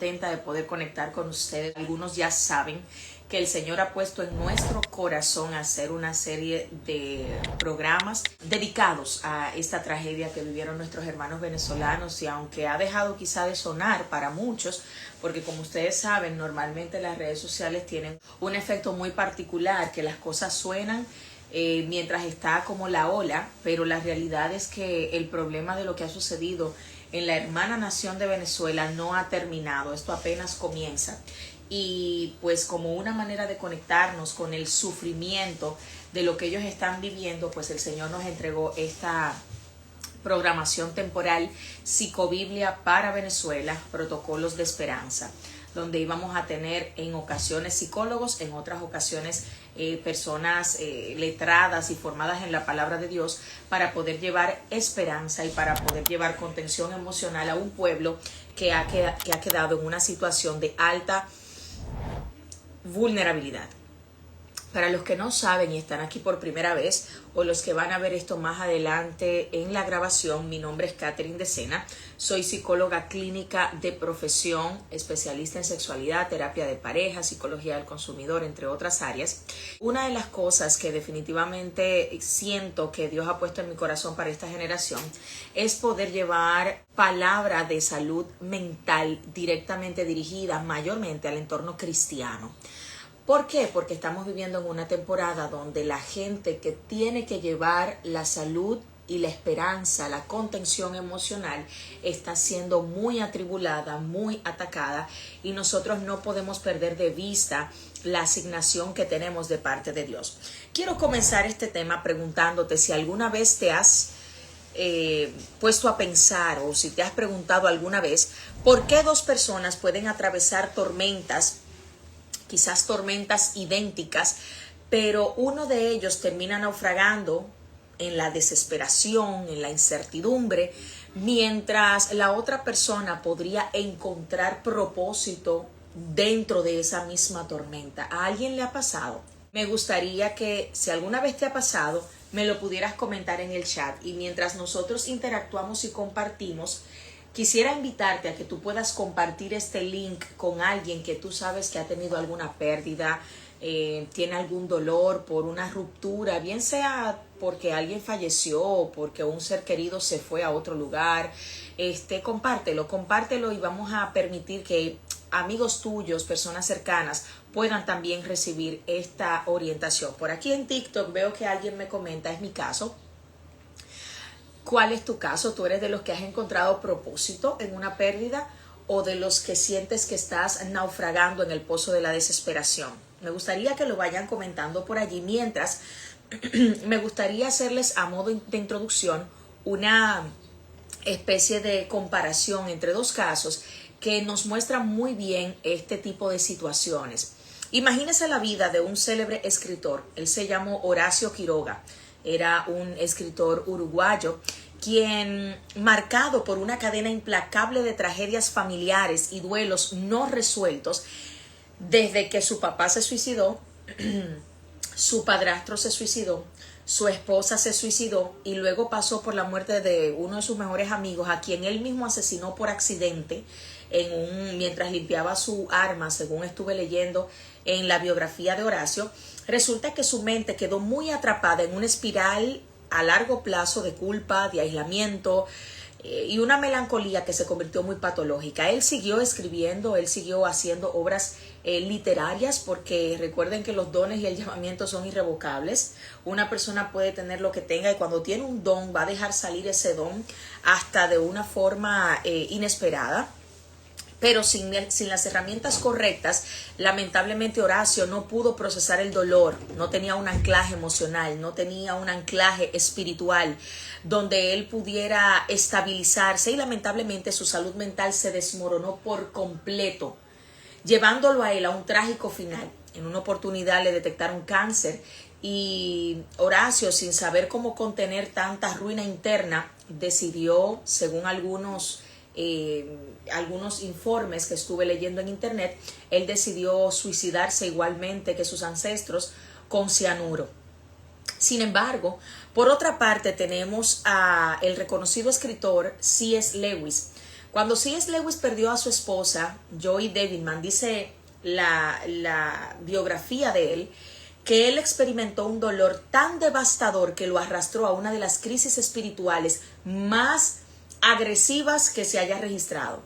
contenta de poder conectar con ustedes. Algunos ya saben que el Señor ha puesto en nuestro corazón hacer una serie de programas dedicados a esta tragedia que vivieron nuestros hermanos venezolanos, y aunque ha dejado quizá de sonar para muchos, porque como ustedes saben, normalmente las redes sociales tienen un efecto muy particular, que las cosas suenan mientras está como la ola, pero la realidad es que el problema de lo que ha sucedido en la hermana nación de Venezuela no ha terminado, esto apenas comienza. Y pues como una manera de conectarnos con el sufrimiento de lo que ellos están viviendo, pues el Señor nos entregó esta programación temporal Psicobiblia para Venezuela, Protocolos de Esperanza, donde íbamos a tener en ocasiones psicólogos, en otras ocasiones personas letradas y formadas en la palabra de Dios, para poder llevar esperanza y para poder llevar contención emocional a un pueblo que ha quedado en una situación de alta vulnerabilidad. Para los que no saben y están aquí por primera vez, o los que van a ver esto más adelante en la grabación, mi nombre es Catherine de Sena, soy psicóloga clínica de profesión, especialista en sexualidad, terapia de pareja, psicología del consumidor, entre otras áreas. Una de las cosas que definitivamente siento que Dios ha puesto en mi corazón para esta generación es poder llevar palabra de salud mental directamente dirigida mayormente al entorno cristiano. ¿Por qué? Porque estamos viviendo en una temporada donde la gente que tiene que llevar la salud y la esperanza, la contención emocional, está siendo muy atribulada, muy atacada, y nosotros no podemos perder de vista la asignación que tenemos de parte de Dios. Quiero comenzar este tema preguntándote si alguna vez te has puesto a pensar, o si te has preguntado alguna vez por qué dos personas pueden atravesar tormentas, quizás tormentas idénticas, pero uno de ellos termina naufragando en la desesperación, en la incertidumbre, mientras la otra persona podría encontrar propósito dentro de esa misma tormenta. ¿A alguien le ha pasado? Me gustaría que, si alguna vez te ha pasado, me lo pudieras comentar en el chat, y mientras nosotros interactuamos y compartimos, quisiera invitarte a que tú puedas compartir este link con alguien que tú sabes que ha tenido alguna pérdida, tiene algún dolor por una ruptura, bien sea porque alguien falleció o porque un ser querido se fue a otro lugar. Compártelo y vamos a permitir que amigos tuyos, personas cercanas, puedan también recibir esta orientación. Por aquí en TikTok veo que alguien me comenta, es mi caso. ¿Cuál es tu caso? ¿Tú eres de los que has encontrado propósito en una pérdida, o de los que sientes que estás naufragando en el pozo de la desesperación? Me gustaría que lo vayan comentando por allí. Mientras, me gustaría hacerles a modo de introducción una especie de comparación entre dos casos que nos muestran muy bien este tipo de situaciones. Imagínese la vida de un célebre escritor. Él se llamó Horacio Quiroga. Era un escritor uruguayo quien, marcado por una cadena implacable de tragedias familiares y duelos no resueltos, desde que su papá se suicidó, su padrastro se suicidó, su esposa se suicidó, y luego pasó por la muerte de uno de sus mejores amigos, a quien él mismo asesinó por accidente mientras limpiaba su arma, según estuve leyendo en la biografía de Horacio. Resulta que su mente quedó muy atrapada en una espiral a largo plazo de culpa, de aislamiento y una melancolía que se convirtió muy patológica. Él siguió escribiendo, él siguió haciendo obras literarias, porque recuerden que los dones y el llamamiento son irrevocables. Una persona puede tener lo que tenga, y cuando tiene un don va a dejar salir ese don hasta de una forma inesperada. Pero sin las herramientas correctas, lamentablemente Horacio no pudo procesar el dolor, no tenía un anclaje emocional, no tenía un anclaje espiritual donde él pudiera estabilizarse, y lamentablemente su salud mental se desmoronó por completo, llevándolo a él a un trágico final. En una oportunidad le detectaron cáncer, y Horacio, sin saber cómo contener tanta ruina interna, decidió, según algunos informes que estuve leyendo en internet, él decidió suicidarse igualmente que sus ancestros, con cianuro. Sin embargo, por otra parte tenemos a el reconocido escritor C.S. Lewis. Cuando C.S. Lewis perdió a su esposa, Joy Davidman, dice la biografía de él, que él experimentó un dolor tan devastador que lo arrastró a una de las crisis espirituales más agresivas que se haya registrado.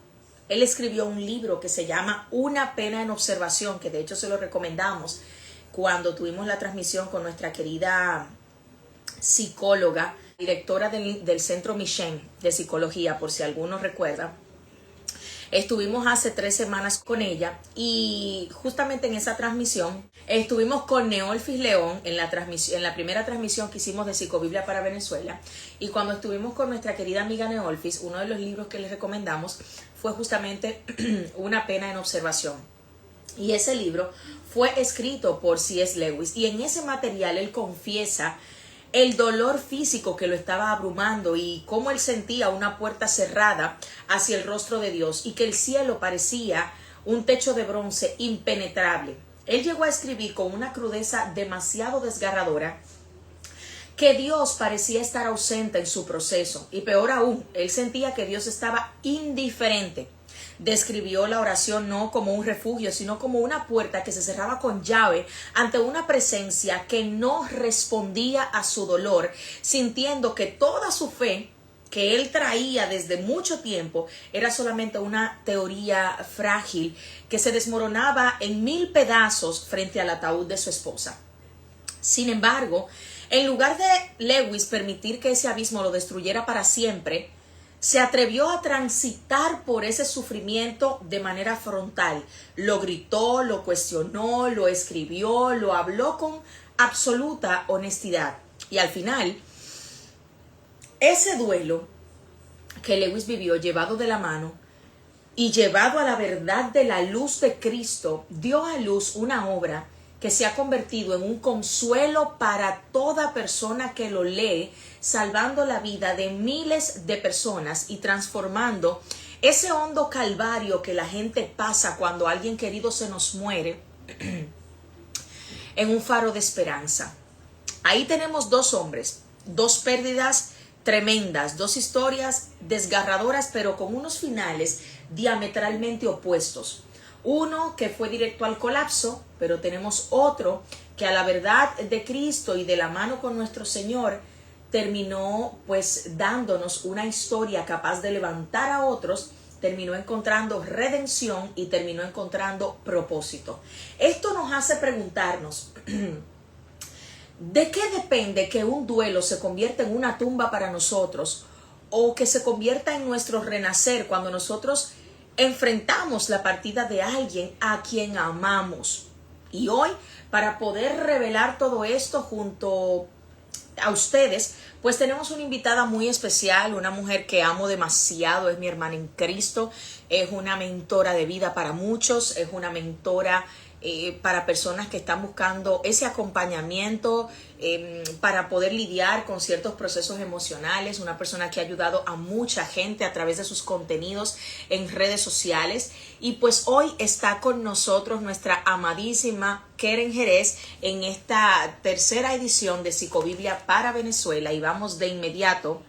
Él escribió un libro que se llama Una pena en observación, que de hecho se lo recomendamos cuando tuvimos la transmisión con nuestra querida psicóloga, directora del Centro Michén de Psicología, por si alguno recuerda. Estuvimos hace 3 semanas con ella y justamente en esa transmisión estuvimos con Neolfis León en la primera transmisión que hicimos de Psicobiblia para Venezuela, y cuando estuvimos con nuestra querida amiga Neolfis, uno de los libros que les recomendamos fue justamente Una pena en observación. Y ese libro fue escrito por C.S. Lewis, y en ese material él confiesa el dolor físico que lo estaba abrumando y cómo él sentía una puerta cerrada hacia el rostro de Dios y que el cielo parecía un techo de bronce impenetrable. Él llegó a escribir con una crudeza demasiado desgarradora que Dios parecía estar ausente en su proceso, y peor aún, él sentía que Dios estaba indiferente. Describió la oración no como un refugio, sino como una puerta que se cerraba con llave ante una presencia que no respondía a su dolor, sintiendo que toda su fe que él traía desde mucho tiempo era solamente una teoría frágil que se desmoronaba en 1000 pedazos frente al ataúd de su esposa. Sin embargo, en lugar de Lewis permitir que ese abismo lo destruyera para siempre, se atrevió a transitar por ese sufrimiento de manera frontal. Lo gritó, lo cuestionó, lo escribió, lo habló con absoluta honestidad. Y al final, ese duelo que Lewis vivió llevado de la mano y llevado a la verdad de la luz de Cristo, dio a luz una obra que se ha convertido en un consuelo para toda persona que lo lee, salvando la vida de miles de personas y transformando ese hondo calvario que la gente pasa cuando alguien querido se nos muere en un faro de esperanza. Ahí tenemos 2 hombres, 2 pérdidas tremendas, 2 historias desgarradoras, pero con unos finales diametralmente opuestos. Uno que fue directo al colapso, pero tenemos otro que a la verdad de Cristo y de la mano con nuestro Señor terminó pues dándonos una historia capaz de levantar a otros, terminó encontrando redención y terminó encontrando propósito. Esto nos hace preguntarnos, ¿de qué depende que un duelo se convierta en una tumba para nosotros o que se convierta en nuestro renacer cuando nosotros enfrentamos la partida de alguien a quien amamos? Y hoy, para poder revelar todo esto junto a ustedes, pues tenemos una invitada muy especial, una mujer que amo demasiado, es mi hermana en Cristo, es una mentora de vida para muchos, es una mentora para personas que están buscando ese acompañamiento para poder lidiar con ciertos procesos emocionales, una persona que ha ayudado a mucha gente a través de sus contenidos en redes sociales. Y pues hoy está con nosotros nuestra amadísima Keren Jerez en esta tercera edición de Psicobiblia para Venezuela, y vamos de inmediato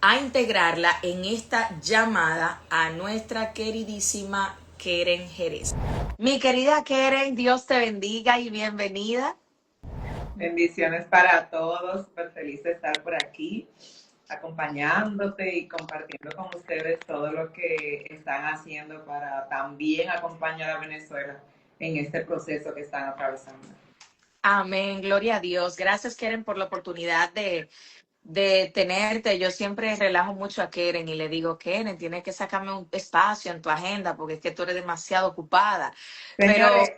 a integrarla en esta llamada a nuestra queridísima Keren Jerez. Mi querida Keren, Dios te bendiga y bienvenida. Bendiciones para todos, súper feliz de estar por aquí, acompañándote y compartiendo con ustedes todo lo que están haciendo para también acompañar a Venezuela en este proceso que están atravesando. Amén, gloria a Dios. Gracias, Keren, por la oportunidad de tenerte. Yo siempre relajo mucho a Keren y le digo, Keren, tienes que sacarme un espacio en tu agenda porque es que tú eres demasiado ocupada. Pero Señores,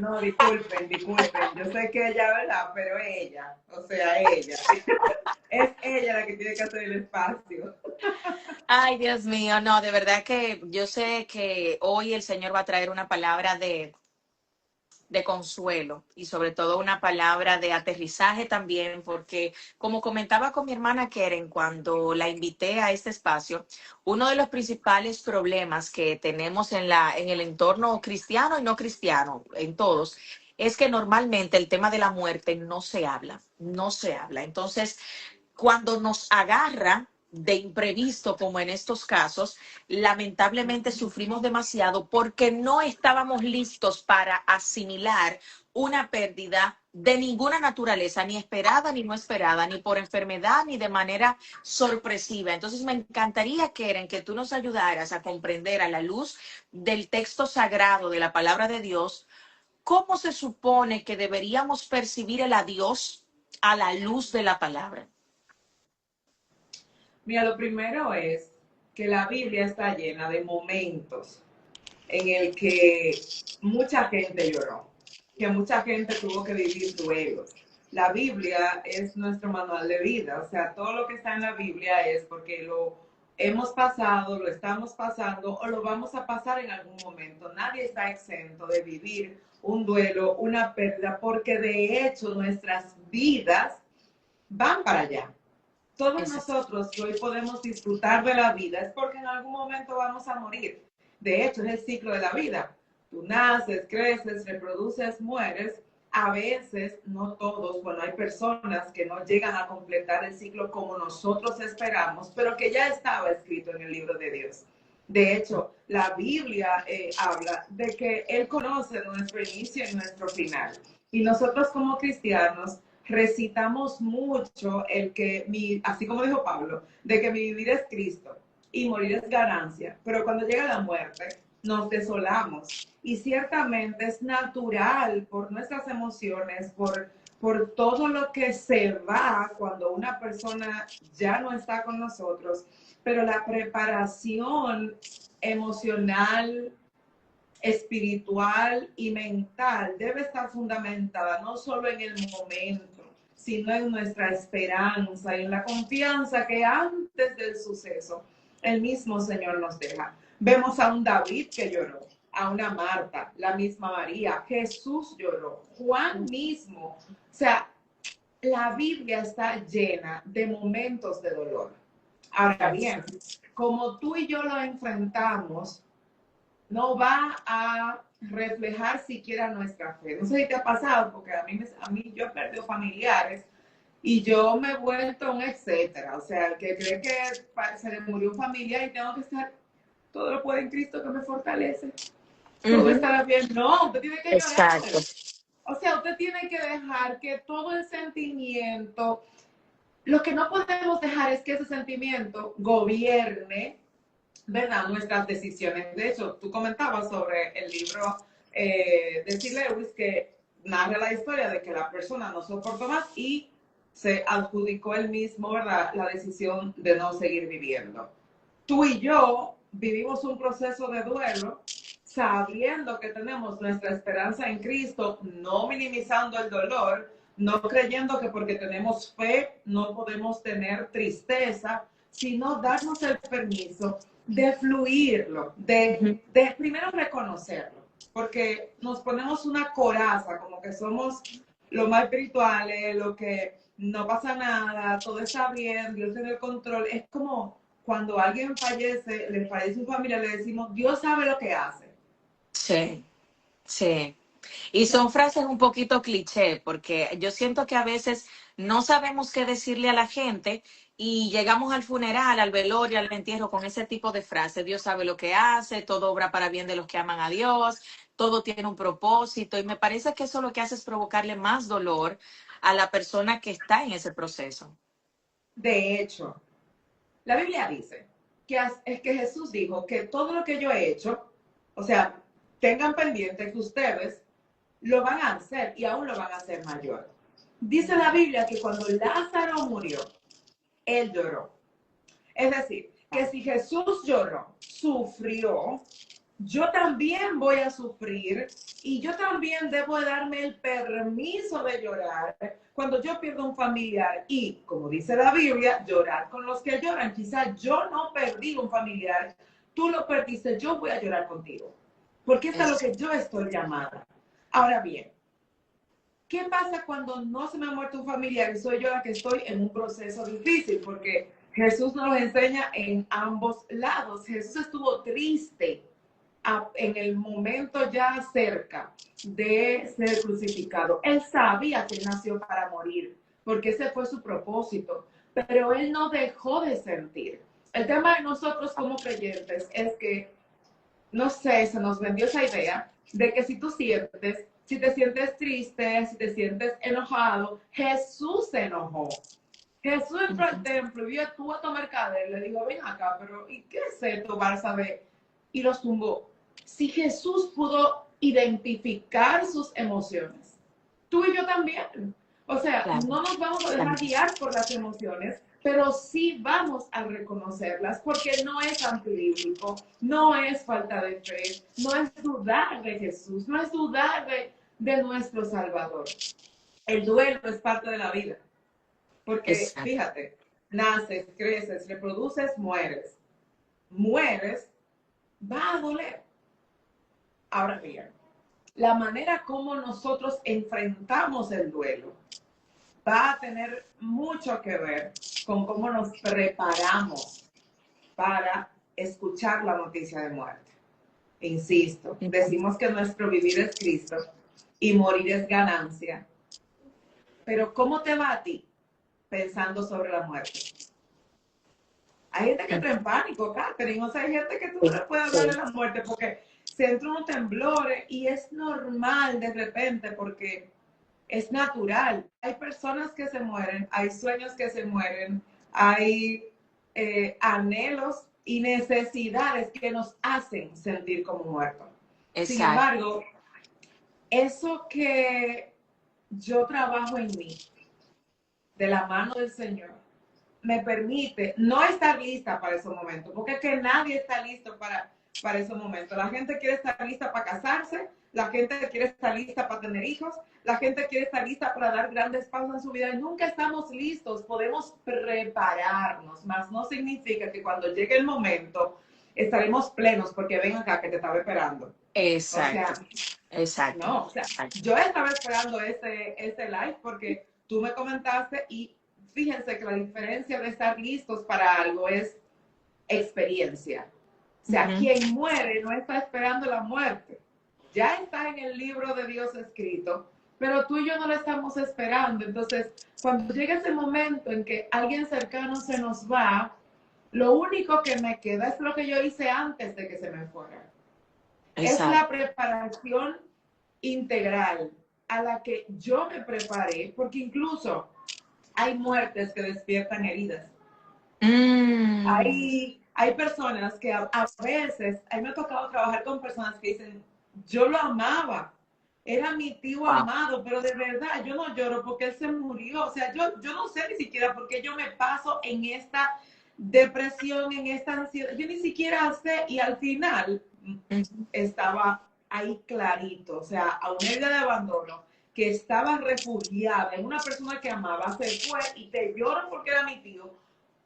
no, disculpen, yo sé que ella, ¿verdad? Pero ella, o sea, ella, es ella la que tiene que hacer el espacio. ay, Dios mío, no, de verdad que yo sé que hoy el Señor va a traer una palabra de consuelo y sobre todo una palabra de aterrizaje también, porque como comentaba con mi hermana Keren cuando la invité a este espacio, uno de los principales problemas que tenemos en el entorno cristiano y no cristiano, en todos, es que normalmente el tema de la muerte no se habla, no se habla. Entonces, cuando nos agarra de imprevisto, como en estos casos, lamentablemente sufrimos demasiado porque no estábamos listos para asimilar una pérdida de ninguna naturaleza, ni esperada ni no esperada, ni por enfermedad, ni de manera sorpresiva. Entonces me encantaría, Keren, que tú nos ayudaras a comprender a la luz del texto sagrado de la palabra de Dios, cómo se supone que deberíamos percibir el adiós a la luz de la palabra. Mira, lo primero es que la Biblia está llena de momentos en el que mucha gente lloró, que mucha gente tuvo que vivir duelos. La Biblia es nuestro manual de vida, o sea, todo lo que está en la Biblia es porque lo hemos pasado, lo estamos pasando o lo vamos a pasar en algún momento. Nadie está exento de vivir un duelo, una pérdida, porque de hecho nuestras vidas van para allá. Todos nosotros que hoy podemos disfrutar de la vida es porque en algún momento vamos a morir. De hecho, es el ciclo de la vida. Tú naces, creces, reproduces, mueres. A veces, no todos, bueno, hay personas que no llegan a completar el ciclo como nosotros esperamos, pero que ya estaba escrito en el libro de Dios. De hecho, la Biblia habla de que Él conoce nuestro inicio y nuestro final. Y nosotros como cristianos recitamos mucho el que, así como dijo Pablo, de que mi vivir es Cristo y morir es ganancia. Pero cuando llega la muerte, nos desolamos. Y ciertamente es natural por nuestras emociones, por todo lo que se va cuando una persona ya no está con nosotros. Pero la preparación emocional, espiritual y mental debe estar fundamentada no solo en el momento, sino en nuestra esperanza y en la confianza que antes del suceso el mismo Señor nos deja. Vemos a un David que lloró, a una Marta, la misma María, Jesús lloró, Juan mismo. O sea, la Biblia está llena de momentos de dolor. Ahora bien, como tú y yo lo enfrentamos, no va a reflejar siquiera nuestra fe. No sé si te ha pasado, porque a mí yo he perdido familiares y yo me he vuelto un etcétera. O sea, el que cree que se le murió un familiar y tengo que estar, todo lo puede en Cristo que me fortalece. Todo estará bien. No, usted tiene que llorar. Exacto. O sea, usted tiene que dejar que todo el sentimiento, lo que no podemos dejar es que ese sentimiento gobierne, ¿verdad?, nuestras decisiones. De hecho, tú comentabas sobre el libro de C. Lewis que narra la historia de que la persona no soportó más y se adjudicó él mismo, ¿verdad?, la decisión de no seguir viviendo. Tú y yo vivimos un proceso de duelo sabiendo que tenemos nuestra esperanza en Cristo, no minimizando el dolor, no creyendo que porque tenemos fe no podemos tener tristeza, sino darnos el permiso de fluirlo, de primero reconocerlo, porque nos ponemos una coraza, como que somos lo más espirituales, lo que no pasa nada, todo está bien, Dios tiene el control. Es como cuando alguien fallece, le fallece un familiar, le decimos, Dios sabe lo que hace. Sí, sí. Y son frases un poquito cliché, porque yo siento que a veces no sabemos qué decirle a la gente y llegamos al funeral, al velorio, al entierro con ese tipo de frases. Dios sabe lo que hace, todo obra para bien de los que aman a Dios, todo tiene un propósito y me parece que eso lo que hace es provocarle más dolor a la persona que está en ese proceso. De hecho, la Biblia dice que es que Jesús dijo que todo lo que yo he hecho, o sea, tengan pendiente que ustedes lo van a hacer y aún lo van a hacer mayor. Dice la Biblia que cuando Lázaro murió, él lloró. Es decir, que si Jesús lloró, sufrió, yo también voy a sufrir y yo también debo darme el permiso de llorar cuando yo pierdo un familiar y, como dice la Biblia, llorar con los que lloran. Quizás yo no perdí un familiar, tú lo perdiste, yo voy a llorar contigo, porque es a lo que yo estoy llamada. Ahora bien, ¿qué pasa cuando no se me ha muerto un familiar y soy yo la que estoy en un proceso difícil? Porque Jesús nos enseña en ambos lados. Jesús estuvo triste en el momento ya cerca de ser crucificado. Él sabía que nació para morir, porque ese fue su propósito. pero él no dejó de sentir. El tema de nosotros como creyentes es que, no sé, se nos vendió esa idea de que si tú sientes, si te sientes triste, si te sientes enojado, Jesús se enojó. Jesús entró al templo y estuvo a tomar mercader, le dijo, ven acá, pero ¿y qué es esto, Barsabé? Y los tumbó. Si Jesús pudo identificar sus emociones, tú y yo también. O sea, Claro, no nos vamos a dejar claro. guiar por las emociones, pero sí vamos a reconocerlas porque no es antibíblico, no es falta de fe, no es dudar de Jesús, no es dudar de nuestro Salvador. El duelo es parte de la vida. Porque Exacto. fíjate, naces, creces, reproduces, mueres. Mueres, va a doler. Ahora bien, la manera como nosotros enfrentamos el duelo va a tener mucho que ver con cómo nos preparamos para escuchar la noticia de muerte. Insisto, decimos que nuestro vivir es Cristo y morir es ganancia. Pero ¿cómo te va a ti pensando sobre la muerte? Hay gente que entra en pánico, Catherine. O sea, hay gente que tú no le puedes hablar de Sí, la muerte porque se entra unos temblores y es normal de repente porque es natural. Hay personas que se mueren, hay sueños que se mueren, hay anhelos y necesidades que nos hacen sentir como muertos. Sin exacto. embargo, eso que yo trabajo en mí, de la mano del Señor, me permite no estar lista para esos momentos, porque es que nadie está listo para esos momentos. La gente quiere estar lista para casarse, la gente quiere estar lista para tener hijos, la gente quiere estar lista para dar grandes pasos en su vida y nunca estamos listos. Podemos prepararnos, más no significa que cuando llegue el momento estaremos plenos, porque ven acá que te estaba esperando. O sea, Exacto. Exacto. no, o sea, yo estaba esperando este live porque tú me comentaste y fíjense que la diferencia de estar listos para algo es experiencia. O sea, Ujú. quien muere no está esperando la muerte. Ya está en el libro de Dios escrito, pero tú y yo no lo estamos esperando. Entonces, cuando llega ese momento en que alguien cercano se nos va, lo único que me queda es lo que yo hice antes de que se me fuera. Es Exacto. la preparación integral a la que yo me preparé, porque incluso hay muertes que despiertan heridas. Mm, Hay personas que a veces, a mí me ha tocado trabajar con personas que dicen, yo lo amaba, era mi tío wow. amado, pero de verdad yo no lloro porque él se murió. O sea, yo no sé ni siquiera por qué yo me paso en esta depresión, en esta ansiedad. Yo ni siquiera sé y al final Ujú. estaba ahí clarito, o sea, a una herida de abandono, que estaba refugiada en una persona que amaba, se fue y te lloro porque era mi tío,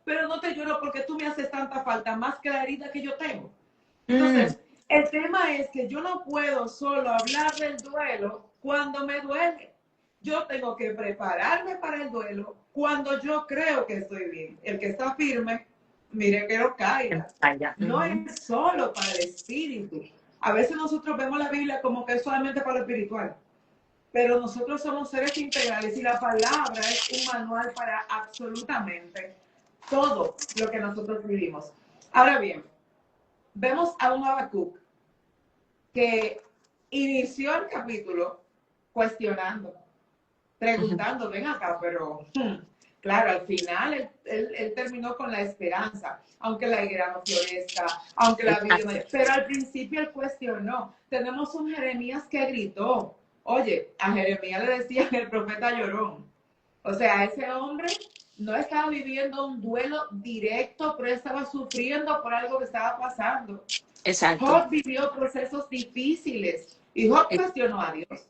pero no te lloro porque tú me haces tanta falta, más que la herida que yo tengo. Mm, Entonces, el tema es que yo no puedo solo hablar del duelo cuando me duele. Yo tengo que prepararme para el duelo cuando yo creo que estoy bien. El que está firme, mire que no caiga. vaya. No Ujú. es solo para el espíritu. A veces nosotros vemos la Biblia como que es solamente para lo espiritual, pero nosotros somos seres integrales y la palabra es un manual para absolutamente todo lo que nosotros vivimos. Ahora bien, vemos a un Habacuc que inició el capítulo cuestionando, Ujú. preguntando, ven acá, pero claro, al final él terminó con la esperanza, aunque la higuera no florezca, aunque la vida no... Exacto. Pero al principio él cuestionó. Tenemos un Jeremías que gritó. Oye, a Jeremías le decían el profeta llorón. O sea, ese hombre no estaba viviendo un duelo directo, pero estaba sufriendo por algo que estaba pasando. Exacto. Job vivió procesos difíciles y Job cuestionó a Dios.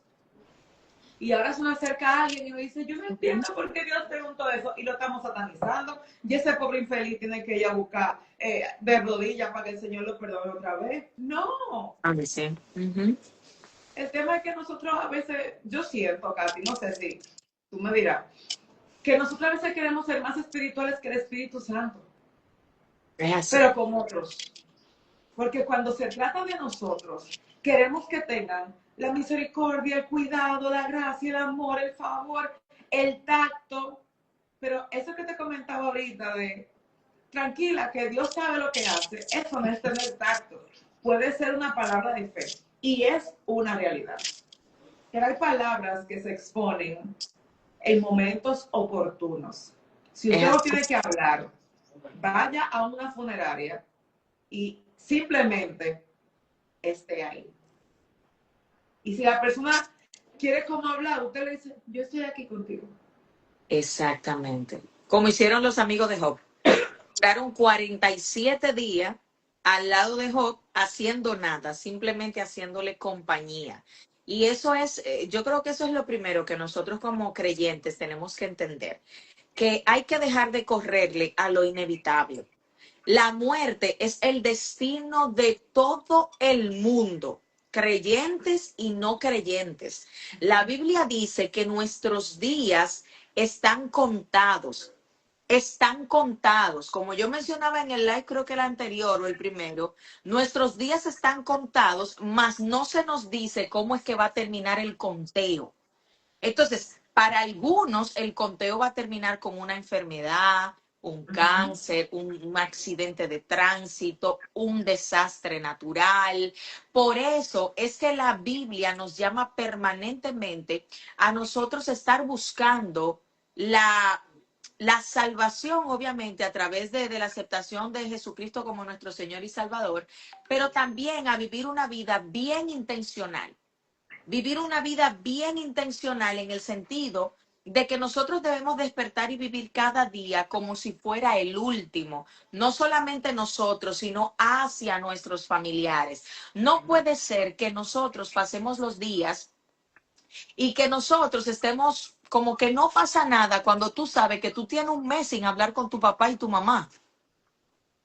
Y ahora se nos acerca a alguien y me dice, yo no Ujú. entiendo por qué Dios preguntó eso y lo estamos satanizando. Y ese pobre infeliz tiene que ir a buscar de rodillas para que el Señor lo perdone otra vez. No, A mí sí. Ujú. el tema es que nosotros a veces, yo siento, Katy, no sé si tú me dirás, que nosotros a veces queremos ser más espirituales que el Espíritu Santo, Es así. pero con otros. Porque cuando se trata de nosotros, queremos que tengan la misericordia, el cuidado, la gracia, el amor, el favor, el tacto. Pero eso que te comentaba ahorita de tranquila, que Dios sabe lo que hace, eso no es tener tacto. Puede ser una palabra de fe y es una realidad. Pero hay palabras que se exponen en momentos oportunos. Si Es usted no así. tiene que hablar, vaya a una funeraria y simplemente esté ahí. Y si la persona quiere como hablar, usted le dice, yo estoy aquí contigo. Exactamente. Como hicieron los amigos de Job. Duraron 47 días al lado de Job haciendo nada, simplemente haciéndole compañía. Y eso es, yo creo que eso es lo primero que nosotros como creyentes tenemos que entender, que hay que dejar de correrle a lo inevitable. La muerte es el destino de todo el mundo, creyentes y no creyentes. La Biblia dice que nuestros días están contados. Están contados. Como yo mencionaba en el live, creo que el anterior o el primero, nuestros días están contados, mas no se nos dice cómo es que va a terminar el conteo. Entonces, para algunos el conteo va a terminar con una enfermedad, un cáncer, un accidente de tránsito, un desastre natural. Por eso es que la Biblia nos llama permanentemente a nosotros estar buscando la, la salvación, obviamente, a través de la aceptación de Jesucristo como nuestro Señor y Salvador, pero también a vivir una vida bien intencional. Vivir una vida bien intencional en el sentido de que nosotros debemos despertar y vivir cada día como si fuera el último, no solamente nosotros, sino hacia nuestros familiares. No puede ser que nosotros pasemos los días y que nosotros estemos como que no pasa nada cuando tú sabes que tú tienes un mes sin hablar con tu papá y tu mamá.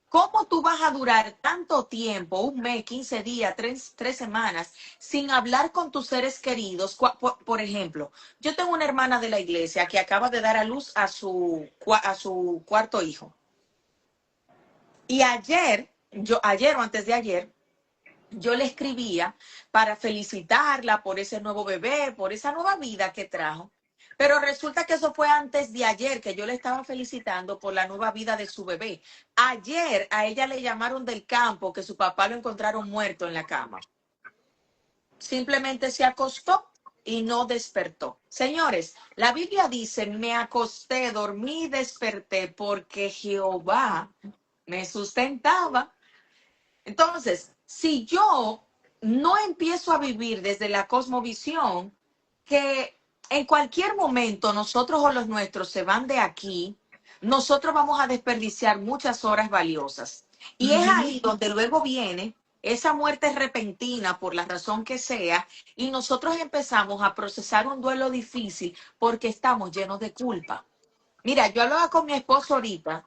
¿Cómo tú vas a durar tanto tiempo, un mes, 15 días, tres semanas, sin hablar con tus seres queridos? Por ejemplo, yo tengo una hermana de la iglesia que acaba de dar a luz a su cuarto hijo. Y ayer o antes de ayer, yo le escribía para felicitarla por ese nuevo bebé, por esa nueva vida que trajo. Pero resulta que eso fue antes de ayer, que yo le estaba felicitando por la nueva vida de su bebé. Ayer a ella le llamaron del campo que su papá lo encontraron muerto en la cama. Simplemente se acostó y no despertó. Señores, la Biblia dice, me acosté, dormí y desperté porque Jehová me sustentaba. Entonces, si yo no empiezo a vivir desde la cosmovisión, que en cualquier momento nosotros o los nuestros se van de aquí, nosotros vamos a desperdiciar muchas horas valiosas. Y es ahí donde luego viene esa muerte repentina por la razón que sea, y nosotros empezamos a procesar un duelo difícil porque estamos llenos de culpa. Mira, yo hablaba con mi esposo ahorita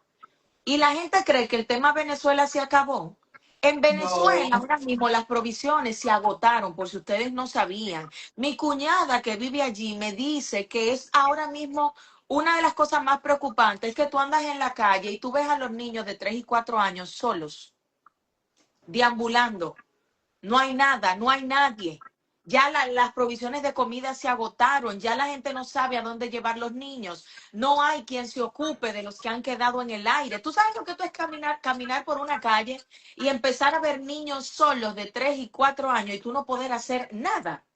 y la gente cree que el tema Venezuela se acabó. En Venezuela No, ahora mismo las provisiones se agotaron, por si ustedes no sabían. Mi cuñada que vive allí me dice que es ahora mismo una de las cosas más preocupantes, es que tú andas en la calle y tú ves a los niños de 3 y 4 años solos, deambulando. No hay nada, no hay nadie. Ya las provisiones de comida se agotaron, ya la gente no sabe a dónde llevar los niños, no hay quien se ocupe de los que han quedado en el aire. ¿Tú sabes lo que tú es caminar por una calle y empezar a ver niños solos de 3 y 4 años y tú no poder hacer nada?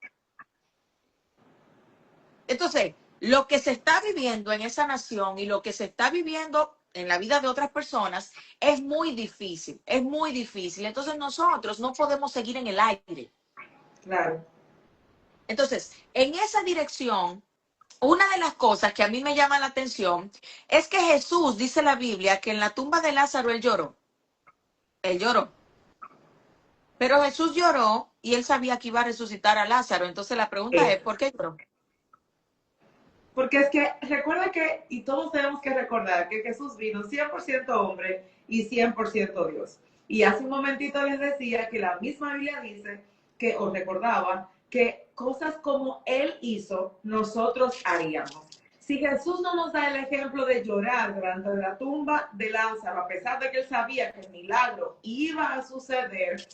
Entonces, lo que se está viviendo en esa nación y lo que se está viviendo en la vida de otras personas es muy difícil, es muy difícil. Entonces nosotros no podemos seguir en el aire. claro. Entonces, en esa dirección, una de las cosas que a mí me llama la atención es que Jesús, dice la Biblia, que en la tumba de Lázaro él lloró. Él lloró. Pero Jesús lloró y él sabía que iba a resucitar a Lázaro. Entonces la pregunta es, ¿por qué lloró? Porque es que recuerda que, y todos tenemos que recordar que Jesús vino 100% hombre y 100% Dios. Y hace un momentito les decía que la misma Biblia dice que, os recordaba, que cosas como Él hizo, nosotros haríamos. Si Jesús no nos da el ejemplo de llorar delante de la tumba de Lázaro, a pesar de que él sabía que el milagro iba a suceder,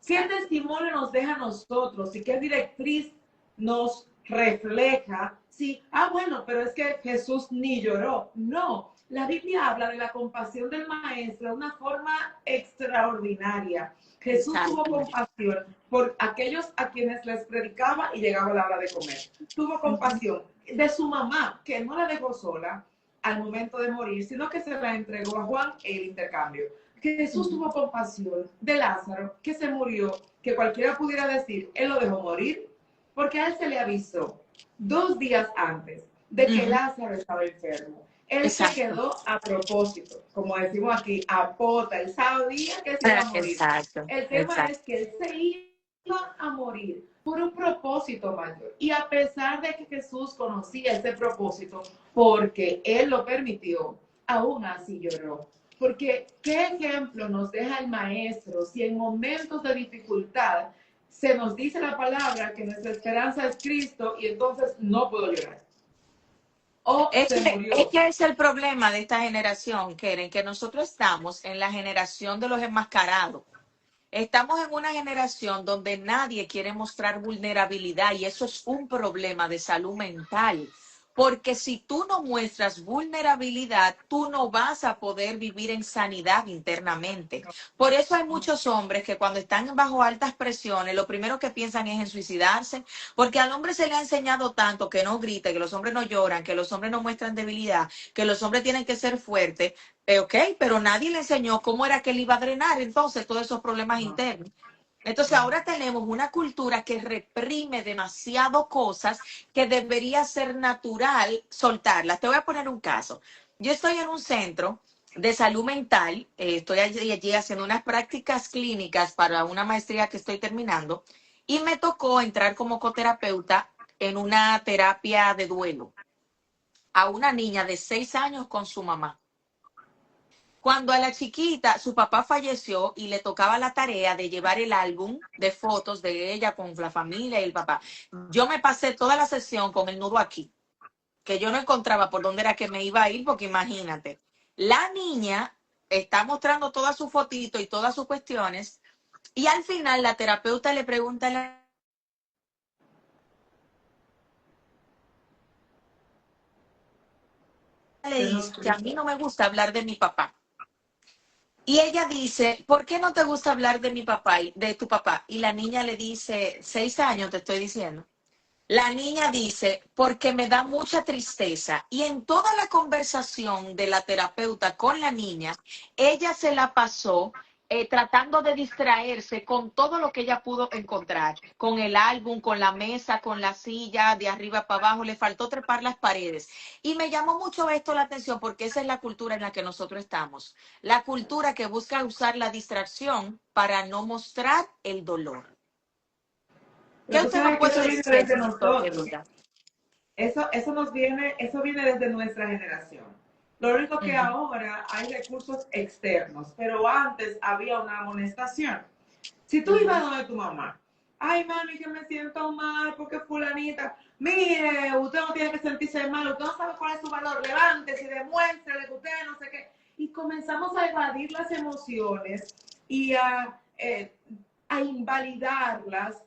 ¿qué testimonio nos deja a nosotros y qué directriz nos refleja, sí, bueno, pero es que Jesús ni lloró. No, la Biblia habla de la compasión del maestro de una forma extraordinaria. Jesús tuvo Exacto. compasión por aquellos a quienes les predicaba y llegaba la hora de comer. Tuvo Ujú. compasión de su mamá, que no la dejó sola al momento de morir, sino que se la entregó a Juan el intercambio. Que Jesús Ujú. tuvo compasión de Lázaro, que se murió, que cualquiera pudiera decir, él lo dejó morir, porque a él se le avisó 2 días antes de que Ujú. Lázaro estaba enfermo. Él se Exacto. quedó a propósito, como decimos aquí, a pota. Él sabía que se iba a morir. Exacto. El tema Exacto. es que él se iba a morir por un propósito mayor. Y a pesar de que Jesús conocía ese propósito, porque él lo permitió, aún así lloró. Porque qué ejemplo nos deja el maestro si en momentos de dificultad se nos dice la palabra que nuestra esperanza es Cristo y entonces no puedo llorar. O se Es murió. que es el problema de esta generación, Keren, que nosotros estamos en la generación de los enmascarados. Estamos en una generación donde nadie quiere mostrar vulnerabilidad y eso es un problema de salud mental. Porque si tú no muestras vulnerabilidad, tú no vas a poder vivir en sanidad internamente. Por eso hay muchos hombres que cuando están bajo altas presiones, lo primero que piensan es en suicidarse, porque al hombre se le ha enseñado tanto que no grite, que los hombres no lloran, que los hombres no muestran debilidad, que los hombres tienen que ser fuertes. Ok, pero nadie le enseñó cómo era que él iba a drenar entonces todos esos problemas No, internos. Entonces ahora tenemos una cultura que reprime demasiado cosas que debería ser natural soltarlas. Te voy a poner un caso. Yo estoy en un centro de salud mental, estoy allí haciendo unas prácticas clínicas para una maestría que estoy terminando y me tocó entrar como coterapeuta en una terapia de duelo a una niña de 6 años con su mamá. Cuando a la chiquita, su papá falleció y le tocaba la tarea de llevar el álbum de fotos de ella con la familia y el papá. Yo me pasé toda la sesión con el nudo aquí, que yo no encontraba por dónde era que me iba a ir, porque imagínate, la niña está mostrando toda su fotito y todas sus cuestiones, y al final la terapeuta le pregunta a la le se nos dice que a mí cruza. no me gusta hablar de mi papá. Y ella dice, ¿por qué no te gusta hablar de mi papá y de tu papá? Y la niña le dice, 6 años te estoy diciendo. La niña dice, porque me da mucha tristeza. Y en toda la conversación de la terapeuta con la niña, ella se la pasó tratando de distraerse con todo lo que ella pudo encontrar, con el álbum, con la mesa, con la silla, de arriba para abajo, le faltó trepar las paredes. Y me llamó mucho esto la atención porque esa es la cultura en la que nosotros estamos, la cultura que busca usar la distracción para no mostrar el dolor. ¿Qué Pero tú usted me sabes que puede eso viene decir de desde esa historia, nosotros. Lula? Eso viene desde nuestra generación. Lo único que Ujú. ahora hay recursos externos, pero antes había una amonestación. Si tú ibas Ujú. donde tu mamá, ay mami, que me siento mal porque fulanita, mire, usted no tiene que sentirse mal, usted no sabe cuál es su valor, levántese y demuéstrele que usted no sé qué. Y comenzamos a evadir las emociones y a invalidarlas.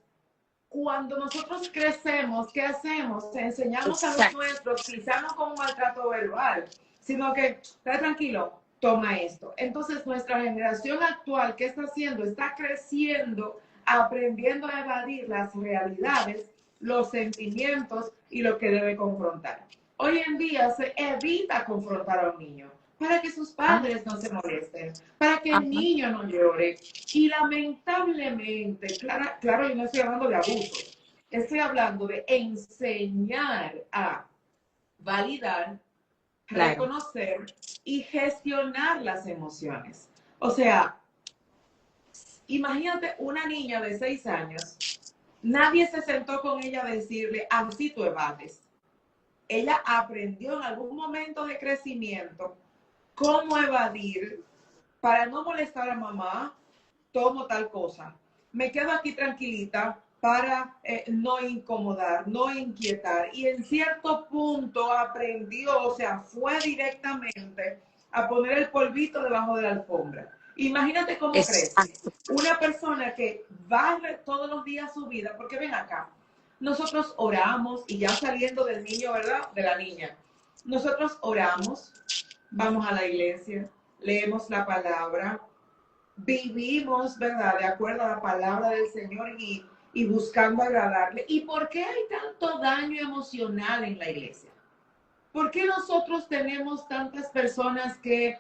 Cuando nosotros crecemos, ¿qué hacemos? Enseñamos a los Exacto. nuestros, quizá no con un maltrato verbal, sino que, está tranquilo, toma esto. Entonces, nuestra generación actual, ¿qué está haciendo? Está creciendo, aprendiendo a evadir las realidades, los sentimientos y lo que debe confrontar. Hoy en día se evita confrontar a un niño para que sus Ajá, padres no se molesten, para que el ajá, niño no llore. Y lamentablemente, claro, yo no estoy hablando de abuso, estoy hablando de enseñar a validar, claro. reconocer y gestionar las emociones. O sea, imagínate una niña de 6 años, nadie se sentó con ella a decirle, así tú evades. Ella aprendió en algún momento de crecimiento cómo evadir para no molestar a mamá, tomo tal cosa. Me quedo aquí tranquilita para no incomodar, no inquietar. Y en cierto punto aprendió, o sea, fue directamente a poner el polvito debajo de la alfombra. Imagínate cómo crece. Exacto. Una persona que barre todos los días su vida, porque ven acá, nosotros oramos y ya saliendo del niño, ¿verdad? De la niña. Nosotros oramos, vamos a la iglesia, leemos la palabra, vivimos, ¿verdad? De acuerdo a la palabra del Señor y buscando agradarle. ¿Y por qué hay tanto daño emocional en la iglesia? ¿Por qué nosotros tenemos tantas personas que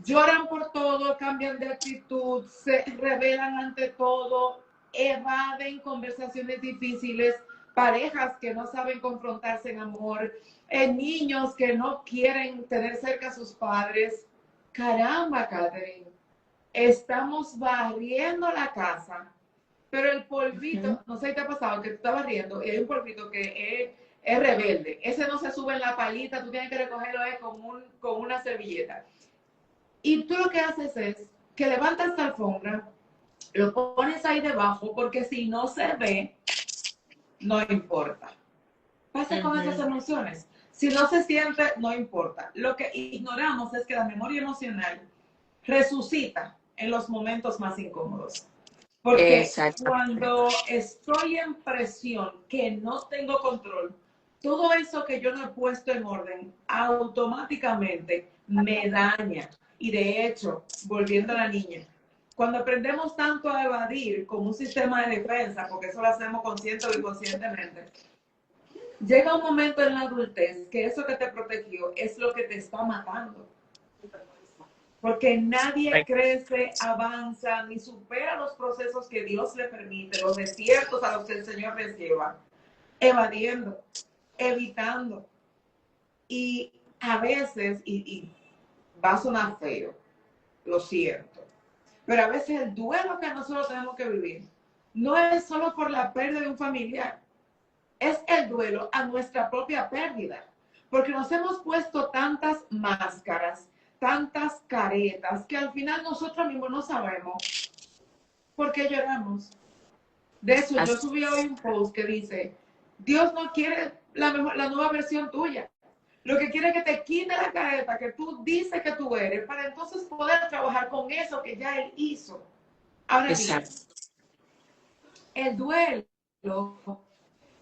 lloran por todo, cambian de actitud, se rebelan ante todo, evaden conversaciones difíciles, parejas que no saben confrontarse en amor, niños que no quieren tener cerca a sus padres? Caramba, Catherine, estamos barriendo la casa, pero el polvito, no sé si te ha pasado que tú estás barriendo y hay un polvito que es rebelde. Ese no se sube en la palita, tú tienes que recogerlo con una servilleta. Y tú lo que haces es que levantas la alfombra, lo pones ahí debajo, porque si no se ve, no importa. Pasa con esas emociones. Si no se siente, no importa. Lo que ignoramos es que la memoria emocional resucita en los momentos más incómodos. Porque cuando estoy en presión, que no tengo control, todo eso que yo no he puesto en orden, automáticamente me daña. Y de hecho, volviendo a la niña, cuando aprendemos tanto a evadir como un sistema de defensa, porque eso lo hacemos consciente o inconscientemente, llega un momento en la adultez que eso que te protegió es lo que te está matando. Porque nadie crece, avanza, ni supera los procesos que Dios le permite, los desiertos a los que el Señor les lleva, evadiendo, evitando. Y a veces, y va a sonar feo, lo siento, pero a veces el duelo que nosotros tenemos que vivir no es solo por la pérdida de un familiar, es el duelo a nuestra propia pérdida, porque nos hemos puesto tantas máscaras, tantas caretas, que al final nosotros mismos no sabemos por qué lloramos. De hecho, yo subí hoy un post que dice, Dios no quiere la nueva versión tuya. Lo que quiere es que te quite la careta que tú dices que tú eres, para entonces poder trabajar con eso que ya Él hizo. Ahora bien, el duelo,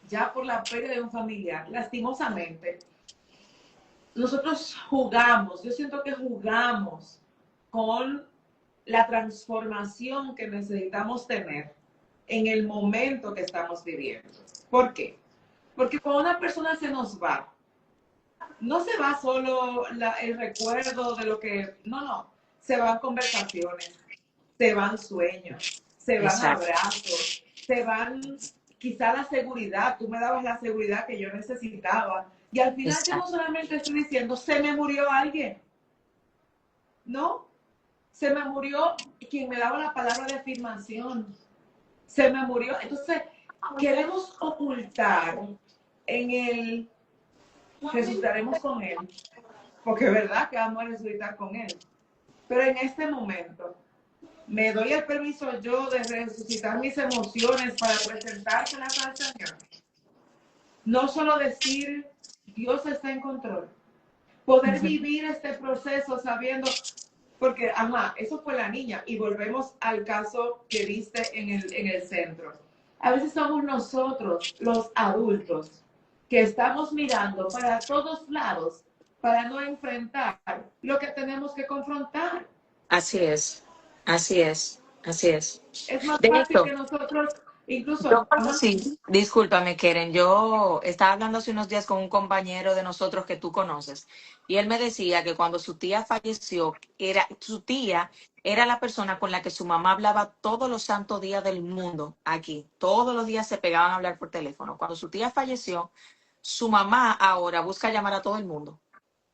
ya por la pérdida de un familiar, lastimosamente, nosotros jugamos, yo siento que jugamos con la transformación que necesitamos tener en el momento que estamos viviendo. ¿Por qué? Porque cuando una persona se nos va, no se va solo el recuerdo de lo que, no, se van conversaciones, se van sueños, se van abrazos, se van quizá la seguridad, tú me dabas la seguridad que yo necesitaba, y al final yo no solamente estoy diciendo, se me murió alguien, no, se me murió quien me daba la palabra de afirmación, se me murió, entonces queremos ocultar en el resucitaremos con él, porque es verdad que vamos a resucitar con él, pero en este momento me doy el permiso yo de resucitar mis emociones para presentárselas al Señor. No solo decir, Dios está en control. Poder vivir este proceso sabiendo, porque, eso fue la niña. Y volvemos al caso que viste en el centro. A veces somos nosotros, los adultos, que estamos mirando para todos lados para no enfrentar lo que tenemos que confrontar. Así es, así es, así es. Es más De fácil hecho, que nosotros, yo incluso, conocí, discúlpame, Keren, yo estaba hablando hace unos días con un compañero de nosotros que tú conoces, y él me decía que cuando su tía falleció, su tía era la persona con la que su mamá hablaba todos los santos días del mundo aquí. Todos los días se pegaban a hablar por teléfono. Cuando su tía falleció, su mamá ahora busca llamar a todo el mundo.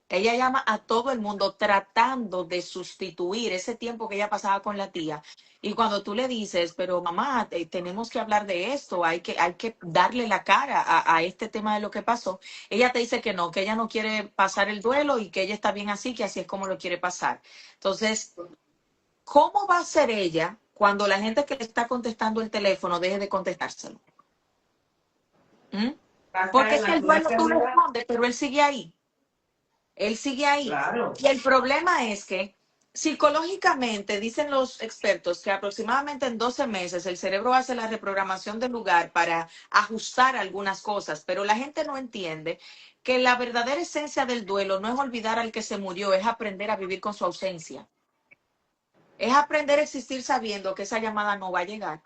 Ella llama a todo el mundo tratando de sustituir ese tiempo que ella pasaba con la tía. Y cuando tú le dices, pero mamá, tenemos que hablar de esto, hay que darle la cara a este tema de lo que pasó, ella te dice que ella no quiere pasar el duelo y que ella está bien así, que así es como lo quiere pasar. Entonces, ¿cómo va a ser ella cuando la gente que le está contestando el teléfono deje de contestárselo? ¿Mm? Porque es que el duelo tú le respondes, pero él sigue ahí. Él sigue ahí. claro. Y el problema es que Psicológicamente, dicen los expertos que aproximadamente en 12 meses el cerebro hace la reprogramación del lugar para ajustar algunas cosas, pero la gente no entiende que la verdadera esencia del duelo no es olvidar al que se murió, es aprender a vivir con su ausencia. Es aprender a existir sabiendo que esa llamada no va a llegar,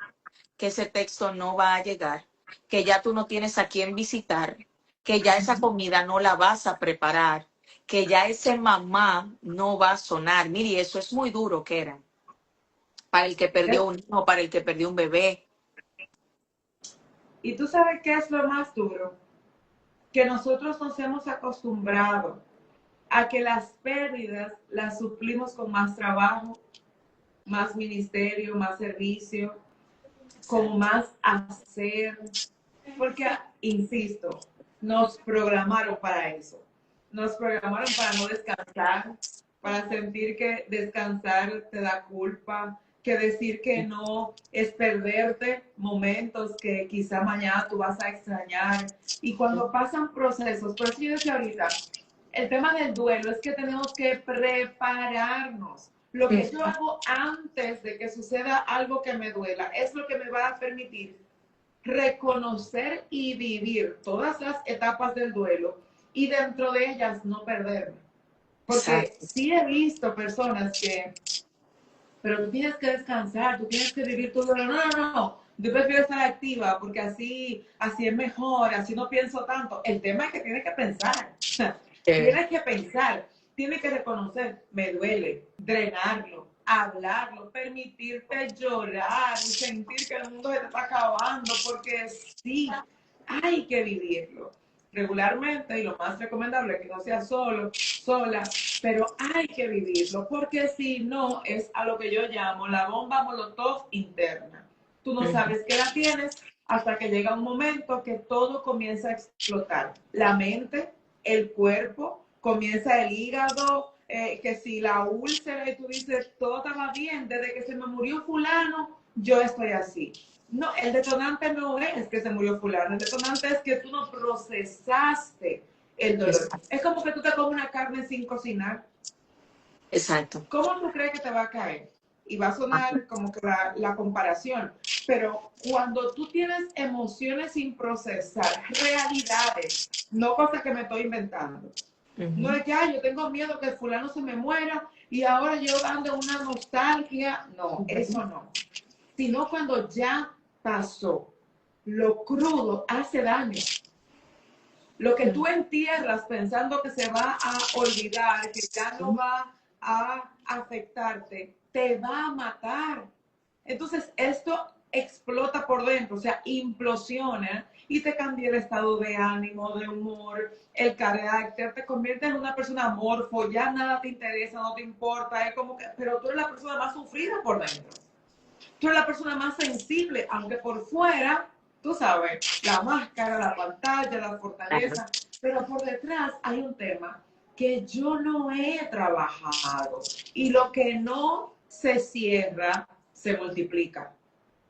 que ese texto no va a llegar, que ya tú no tienes a quién visitar, que ya esa comida no la vas a preparar, que ya ese mamá no va a sonar. Mire, eso es muy duro, que era para el que perdió un hijo, para el que perdió un bebé. Y tú sabes qué es lo más duro, que nosotros nos hemos acostumbrado a que las pérdidas las suplimos con más trabajo, más ministerio, más servicio, con más hacer, porque, insisto, nos programaron para eso. Nos programaron para no descansar, para sentir que descansar te da culpa, que decir que no es perderte momentos que quizá mañana tú vas a extrañar. Y cuando pasan procesos, por eso yo decía ahorita, el tema del duelo es que tenemos que prepararnos. Lo que yo hago antes de que suceda algo que me duela es lo que me va a permitir reconocer y vivir todas las etapas del duelo y dentro de ellas no perderme. Porque Exacto. sí he visto personas que, pero tú tienes que descansar, tú tienes que vivir tu duelo. No, no, no. Yo prefiero estar activa porque así es mejor, así no pienso tanto. El tema es que tienes que pensar. Tienes que pensar, tienes que reconocer, me duele, drenarlo, hablarlo, permitirte llorar y sentir que el mundo se te está acabando, porque sí, hay que vivirlo regularmente y lo más recomendable es que no sea solo, sola, pero hay que vivirlo, porque si no es a lo que yo llamo la bomba molotov interna. Tú no sabes que la tienes hasta que llega un momento que todo comienza a explotar. La mente, el cuerpo, comienza el hígado, que si la úlcera y tú dices, todo estaba bien, desde que se me murió fulano, yo estoy así. No, el detonante no es que se murió fulano, el detonante es que tú no procesaste el dolor. Es como que tú te comes una carne sin cocinar. Exacto. ¿Cómo tú crees que te va a caer? Y va a sonar como que la comparación, pero cuando tú tienes emociones sin procesar, realidades, no cosas que me estoy inventando. No es que yo tengo miedo que fulano se me muera y ahora yo dando una nostalgia. No, eso no. Sino cuando ya pasó, lo crudo hace daño. Lo que tú entierras pensando que se va a olvidar, que ya no va a afectarte, te va a matar. Entonces, esto explota por dentro, o sea, implosiona y te cambia el estado de ánimo, de humor, el carácter, te convierte en una persona amorfo, ya nada te interesa, no te importa, es como que, pero tú eres la persona más sufrida por dentro. Tú eres la persona más sensible, aunque por fuera, tú sabes, la máscara, la pantalla, la fortaleza, pero por detrás hay un tema que yo no he trabajado y lo que no se cierra se multiplica.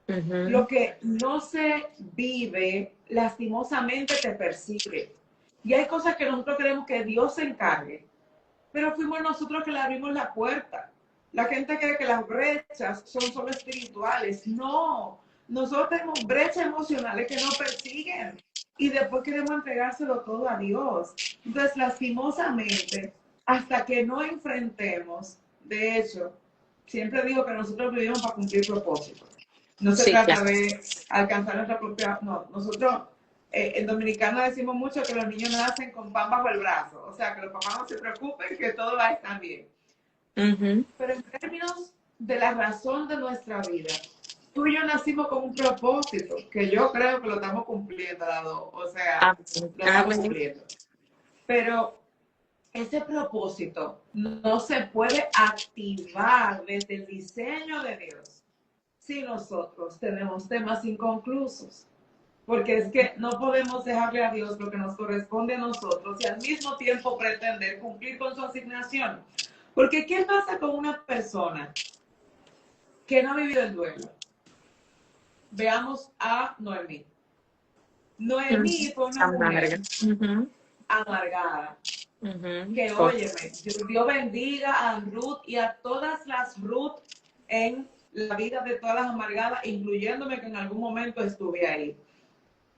Lo que no se vive, lastimosamente te persigue. Y hay cosas que nosotros queremos que Dios se encargue, pero fuimos nosotros que le abrimos la puerta. La gente cree que las brechas son solo espirituales. No, nosotros tenemos brechas emocionales que nos persiguen y después queremos entregárselo todo a Dios. Entonces, lastimosamente, hasta que no enfrentemos, de hecho, siempre digo que nosotros vivimos para cumplir propósitos. No se Sí, trata claro. de alcanzar nuestra propia... No, nosotros en Dominicana decimos mucho que los niños nacen con pan bajo el brazo, o sea, que los papás no se preocupen, que todo va a estar bien. Pero en términos de la razón de nuestra vida, tú y yo nacimos con un propósito, que yo creo que lo estamos cumpliendo, Dado, o sea, lo estamos cumpliendo. Pero ese propósito no se puede activar desde el diseño de Dios si nosotros tenemos temas inconclusos. Porque es que no podemos dejarle a Dios lo que nos corresponde a nosotros y al mismo tiempo pretender cumplir con su asignación. Porque ¿qué pasa con una persona que no ha vivido el duelo? Veamos a Noemí. Noemí fue una mujer amargada. Que óyeme, Dios bendiga a Ruth y a todas las Ruth en la vida de todas las amargadas, incluyéndome que en algún momento estuve ahí.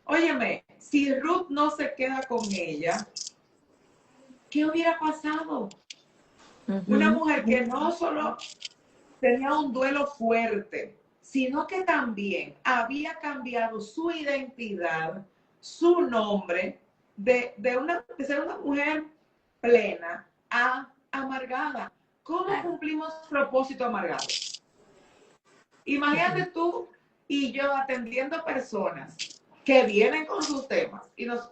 Óyeme, si Ruth no se queda con ella, ¿qué hubiera pasado? Una mujer que no solo tenía un duelo fuerte, sino que también había cambiado su identidad, su nombre, de ser una mujer plena a amargada. ¿Cómo cumplimos propósito amargado? Imagínate tú y yo atendiendo personas que vienen con sus temas y nos,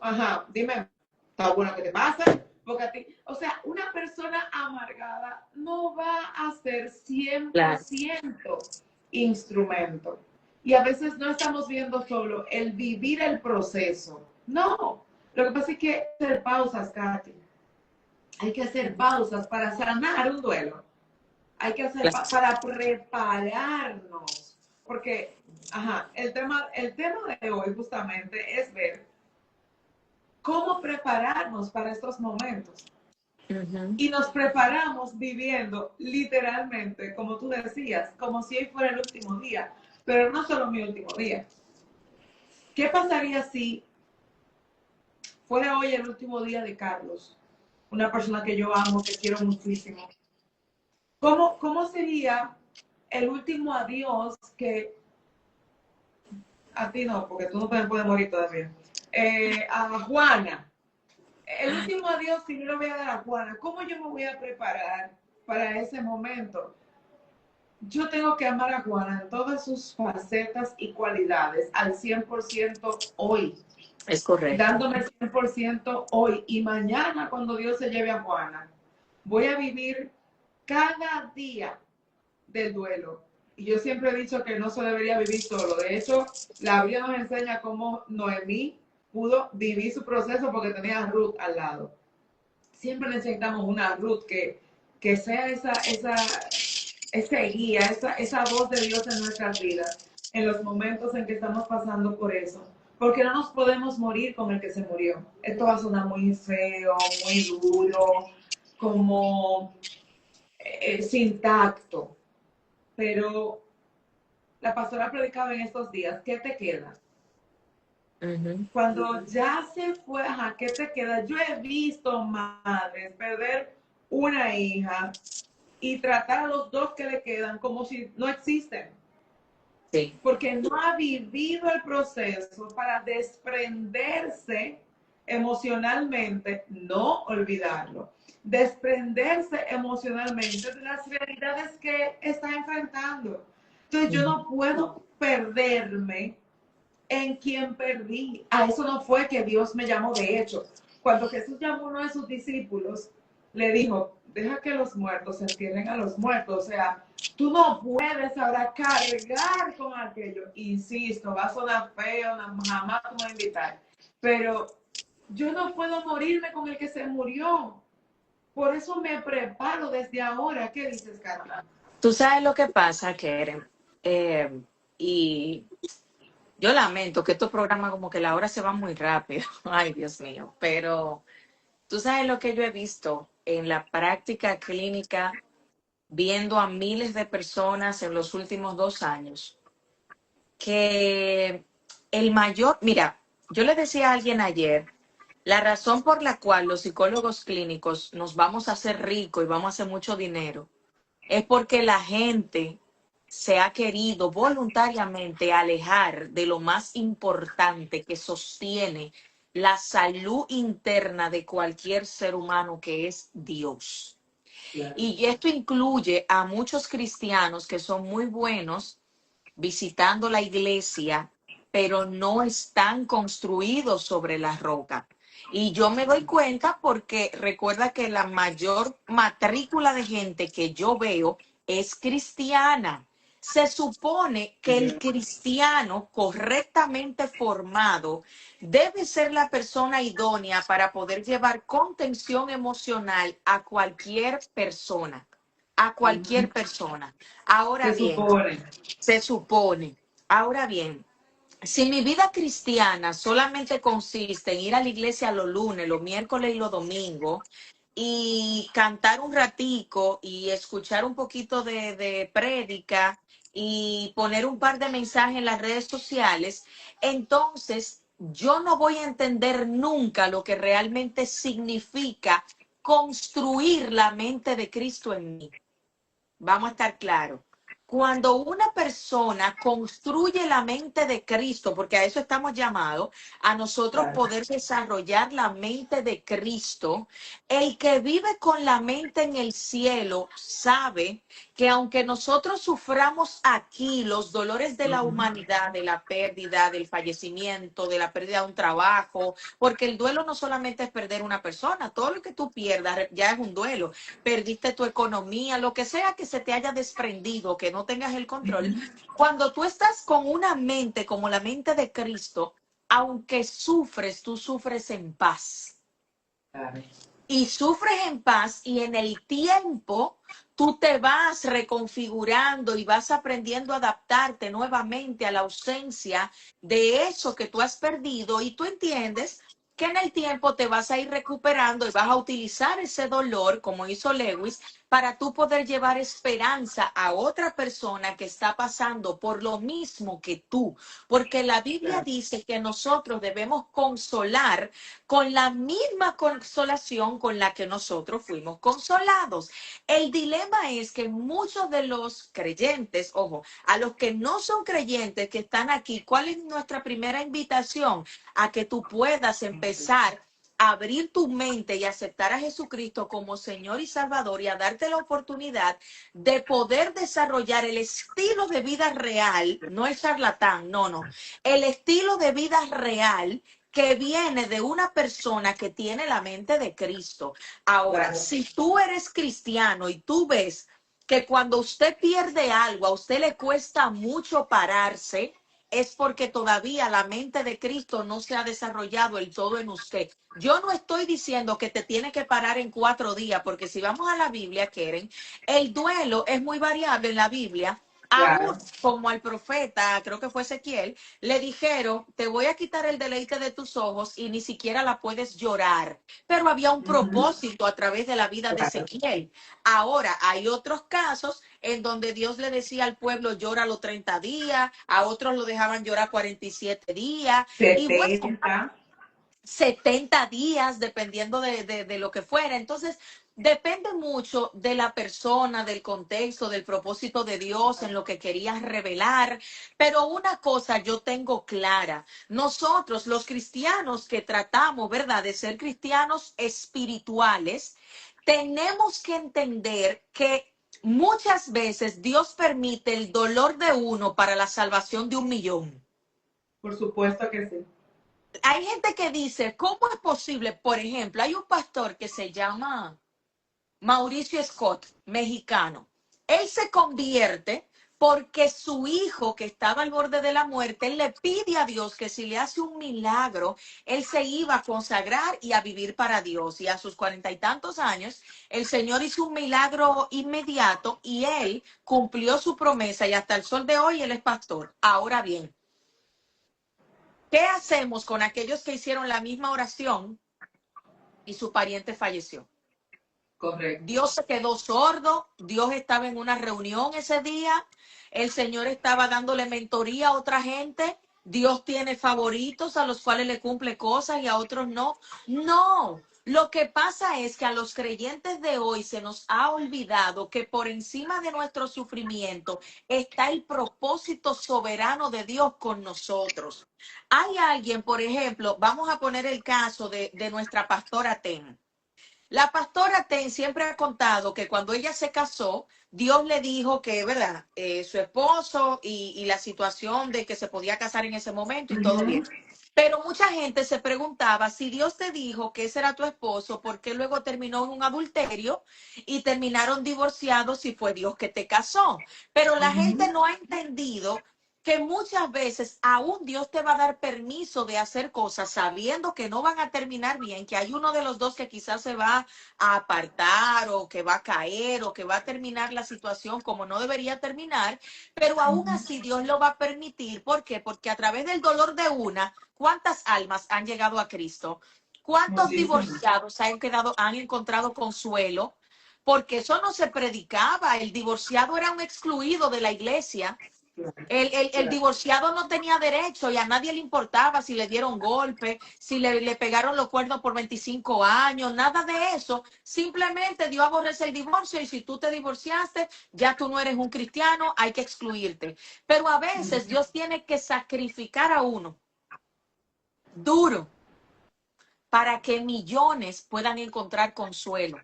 dime, ¿está bueno que te pasa? Porque a ti, o sea, una persona amargada no va a ser 100% instrumento. Y a veces no estamos viendo solo el vivir el proceso. No, lo que pasa es que hay que hacer pausas, Katy. Hay que hacer pausas para sanar un duelo. Hay que hacer para prepararnos. Porque, el tema de hoy justamente es ver cómo prepararnos para estos momentos. Y nos preparamos viviendo literalmente, como tú decías, como si hoy fuera el último día. Pero no solo mi último día. ¿Qué pasaría si fuera hoy el último día de Carlos? Una persona que yo amo, que quiero muchísimo. ¿Cómo sería el último adiós que a ti no, porque tú no puedes morir todavía? A Juana. El último adiós, si yo lo voy a dar a Juana, ¿cómo yo me voy a preparar para ese momento? Yo tengo que amar a Juana en todas sus facetas y cualidades al 100% hoy. Es correcto. Dándome 100% hoy. Y mañana, cuando Dios se lleve a Juana, voy a vivir cada día del duelo. Y yo siempre he dicho que no se debería vivir solo. De hecho, la Biblia nos enseña cómo Noemí pudo vivir su proceso porque tenía a Ruth al lado. Siempre necesitamos una Ruth que sea esa guía, esa voz de Dios en nuestras vidas, en los momentos en que estamos pasando por eso. Porque no nos podemos morir con el que se murió. Esto va a sonar muy feo, muy duro, como sin tacto. Pero la pastora predicaba en estos días, ¿qué te queda? Cuando ya se fue, ¿qué te queda? Yo he visto madres perder una hija y tratar a los dos que le quedan como si no existen. Sí. Porque no ha vivido el proceso para desprenderse emocionalmente, no olvidarlo, desprenderse emocionalmente de las realidades que está enfrentando. Entonces yo no puedo perderme en quien perdí. A eso no fue que Dios me llamó. De hecho, cuando Jesús llamó a uno de sus discípulos, le dijo, deja que los muertos entierren a los muertos. O sea, tú no puedes ahora cargar con aquello. Insisto, va a sonar feo, jamás tú me vas a invitar. Pero yo no puedo morirme con el que se murió. Por eso me preparo desde ahora. ¿Qué dices, Carla? Tú sabes lo que pasa, Keren, y yo lamento que estos programas como que la hora se va muy rápido. Ay, Dios mío. Pero tú sabes lo que yo he visto en la práctica clínica, viendo a miles de personas en los últimos 2 años, que mira, yo le decía a alguien ayer, la razón por la cual los psicólogos clínicos nos vamos a hacer ricos y vamos a hacer mucho dinero es porque la gente se ha querido voluntariamente alejar de lo más importante que sostiene la salud interna de cualquier ser humano, que es Dios. Claro. Y esto incluye a muchos cristianos que son muy buenos visitando la iglesia, pero no están construidos sobre la roca. Y yo me doy cuenta porque recuerda que la mayor matrícula de gente que yo veo es cristiana. Se supone que el cristiano correctamente formado debe ser la persona idónea para poder llevar contención emocional a cualquier persona. A cualquier persona. Ahora bien, se supone. Ahora bien, si mi vida cristiana solamente consiste en ir a la iglesia los lunes, los miércoles y los domingos, y cantar un ratico y escuchar un poquito de prédica y poner un par de mensajes en las redes sociales, entonces yo no voy a entender nunca lo que realmente significa construir la mente de Cristo en mí. Vamos a estar claros. Cuando una persona construye la mente de Cristo, porque a eso estamos llamados, a nosotros Claro. poder desarrollar la mente de Cristo, el que vive con la mente en el cielo sabe que aunque nosotros suframos aquí los dolores de la Ujú. humanidad, de la pérdida, del fallecimiento, de la pérdida de un trabajo, porque el duelo no solamente es perder una persona, todo lo que tú pierdas ya es un duelo. Perdiste tu economía, lo que sea que se te haya desprendido, que no tengas el control. Cuando tú estás con una mente como la mente de Cristo, aunque sufres, tú sufres en paz. Claro. Y sufres en paz y en el tiempo tú te vas reconfigurando y vas aprendiendo a adaptarte nuevamente a la ausencia de eso que tú has perdido y tú entiendes que en el tiempo te vas a ir recuperando y vas a utilizar ese dolor, como hizo Lewis, para tú poder llevar esperanza a otra persona que está pasando por lo mismo que tú. Porque la Biblia Claro. dice que nosotros debemos consolar con la misma consolación con la que nosotros fuimos consolados. El dilema es que muchos de los creyentes, ojo, a los que no son creyentes que están aquí, ¿cuál es nuestra primera invitación? A que tú puedas empezar a abrir tu mente y aceptar a Jesucristo como Señor y Salvador y a darte la oportunidad de poder desarrollar el estilo de vida real, no el charlatán, no, el estilo de vida real que viene de una persona que tiene la mente de Cristo. Ahora, Claro. si tú eres cristiano y tú ves que cuando usted pierde algo, a usted le cuesta mucho pararse, es porque todavía la mente de Cristo no se ha desarrollado el todo en usted. Yo no estoy diciendo que te tiene que parar en 4 días, porque si vamos a la Biblia, Keren, el duelo es muy variable en la Biblia. Aún Claro. como al profeta, creo que fue Ezequiel, le dijeron, te voy a quitar el deleite de tus ojos y ni siquiera la puedes llorar. Pero había un Ujú. propósito a través de la vida de Claro. Ezequiel. Ahora, hay otros casos en donde Dios le decía al pueblo, llora los 30 días, a otros lo dejaban llorar 47 días. Y bueno, 70. 70 días, dependiendo de lo que fuera. Entonces, depende mucho de la persona, del contexto, del propósito de Dios, en lo que querías revelar. Pero una cosa yo tengo clara, nosotros los cristianos que tratamos, ¿verdad?, de ser cristianos espirituales, tenemos que entender que muchas veces Dios permite el dolor de uno para la salvación de 1 millón. Por supuesto que sí. Hay gente que dice, ¿cómo es posible? Por ejemplo, hay un pastor que se llama Mauricio Scott, mexicano. Él se convierte porque su hijo, que estaba al borde de la muerte, él le pide a Dios que si le hace un milagro, él se iba a consagrar y a vivir para Dios. Y a sus 40 y tantos años, el Señor hizo un milagro inmediato y él cumplió su promesa y hasta el sol de hoy él es pastor. Ahora bien, ¿qué hacemos con aquellos que hicieron la misma oración y su pariente falleció? Correcto. Dios se quedó sordo, Dios estaba en una reunión ese día, el Señor estaba dándole mentoría a otra gente, Dios tiene favoritos a los cuales le cumple cosas y a otros no. No, lo que pasa es que a los creyentes de hoy se nos ha olvidado que por encima de nuestro sufrimiento está el propósito soberano de Dios con nosotros. Hay alguien, por ejemplo, vamos a poner el caso de nuestra pastora Ten. La pastora Ten siempre ha contado que cuando ella se casó, Dios le dijo que, ¿verdad? Su esposo y la situación de que se podía casar en ese momento y todo bien. Ujú. Pero mucha gente se preguntaba, si Dios te dijo que ese era tu esposo, ¿por qué luego terminó en un adulterio y terminaron divorciados si fue Dios que te casó? Pero la gente Ujú. no ha entendido que muchas veces aún Dios te va a dar permiso de hacer cosas sabiendo que no van a terminar bien, que hay uno de los dos que quizás se va a apartar o que va a caer o que va a terminar la situación como no debería terminar, pero aún así Dios lo va a permitir. ¿Por qué? Porque a través del dolor de una, ¿cuántas almas han llegado a Cristo? ¿Cuántos Muchísimo. divorciados han encontrado consuelo? Porque eso no se predicaba. El divorciado era un excluido de la iglesia. Claro, El claro. divorciado no tenía derecho y a nadie le importaba si le dieron golpe, si le pegaron los cuernos por 25 años, nada de eso. Simplemente Dios aborrece el divorcio y si tú te divorciaste, ya tú no eres un cristiano, hay que excluirte. Pero a veces Dios tiene que sacrificar a uno duro para que millones puedan encontrar consuelo.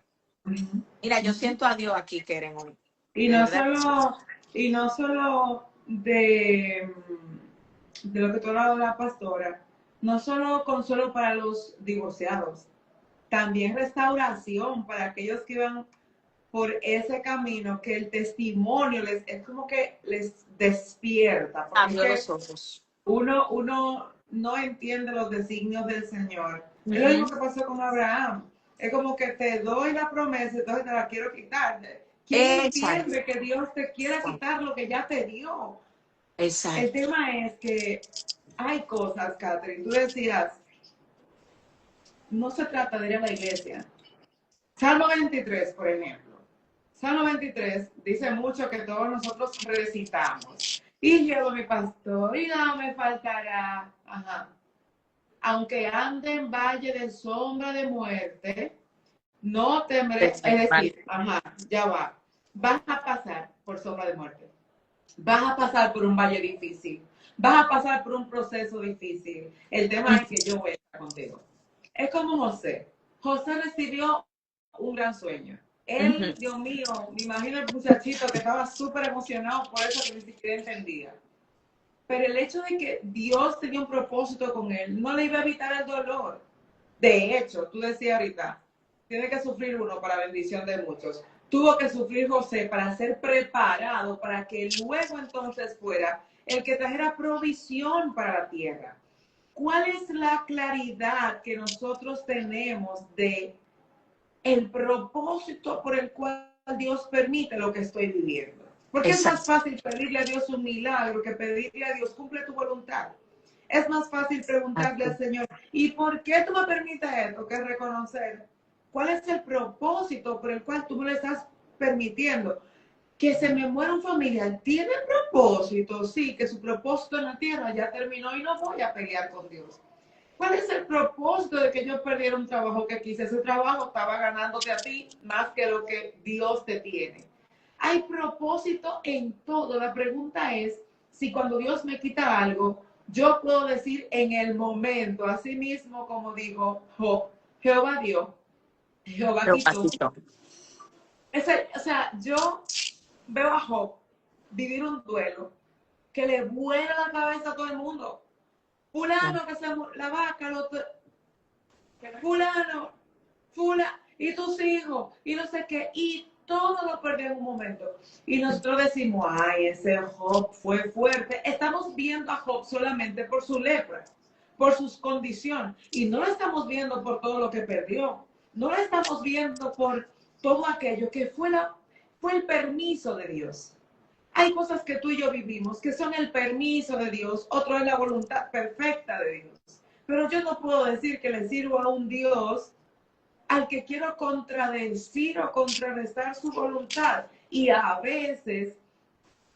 Ujú, Mira, yo ujú. siento a Dios aquí, Keren, hoy. Y De no verdad que sí. solo, y no solo de lo que tú hablabas de la pastora, no solo consuelo para los divorciados, también restauración para aquellos que van por ese camino, que el testimonio les es como que les despierta, porque es Abrió que los ojos. uno no entiende los designios del Señor. Es lo Ujú. mismo que pasó con Abraham. Es como que te doy la promesa, entonces te la quiero quitar. ¿Quién Exacto. entiende que Dios te quiera quitar lo que ya te dio? El Exacto. tema es que hay cosas, Catherine. Tú decías, no se trata de ir a la iglesia. Salmo 23, por ejemplo. Salmo 23 dice mucho que todos nosotros recitamos. Y Jehová mi pastor, y nada me faltará. Ajá. Aunque ande en valle de sombra de muerte, no temeré. Es decir, ajá, ya va. Vas a pasar por sombra de muerte. Vas a pasar por un valle difícil. Vas a pasar por un proceso difícil. El tema es que yo voy a estar contigo. Es como José. José recibió un gran sueño. Ujú. Él, Dios mío, me imagino el muchachito que estaba súper emocionado por eso que ni siquiera entendía. Pero el hecho de que Dios tenía un propósito con él no le iba a evitar el dolor. De hecho, tú decías ahorita, tiene que sufrir uno para bendición de muchos. Tuvo que sufrir José para ser preparado para que luego entonces fuera el que trajera provisión para la tierra. ¿Cuál es la claridad que nosotros tenemos de el propósito por el cual Dios permite lo que estoy viviendo? Porque es más Exacto. fácil pedirle a Dios un milagro que pedirle a Dios, cumple tu voluntad. Es más fácil preguntarle al Señor, ¿y por qué tú me permites esto? Que reconocer cuál es el propósito por el cual tú me lo estás permitiendo. Que se me muera un familiar, tiene propósito, sí, que su propósito en la tierra ya terminó y no voy a pelear con Dios. ¿Cuál es el propósito de que yo perdiera un trabajo que quise? Ese trabajo estaba ganándote a ti más que lo que Dios te tiene. Hay propósito en todo. La pregunta es si cuando Dios me quita algo, yo puedo decir en el momento, así mismo como dijo Job, Jehová dio, Jehová Pero quitó. pasito. O sea, yo veo a Job vivir un duelo que le vuela la cabeza a todo el mundo. Fulano que se la vaca, lo, fulano, y tus hijos, y no sé qué, y todo lo perdió en un momento. Y nosotros decimos, ay, ese Job fue fuerte. Estamos viendo a Job solamente por su lepra, por sus condiciones, y no lo estamos viendo por todo lo que perdió. No lo estamos viendo por todo aquello que fue el permiso de Dios. Hay cosas que tú y yo vivimos que son el permiso de Dios, otro es la voluntad perfecta de Dios. Pero yo no puedo decir que le sirvo a un Dios al que quiero contradecir o contrarrestar su voluntad. Y a veces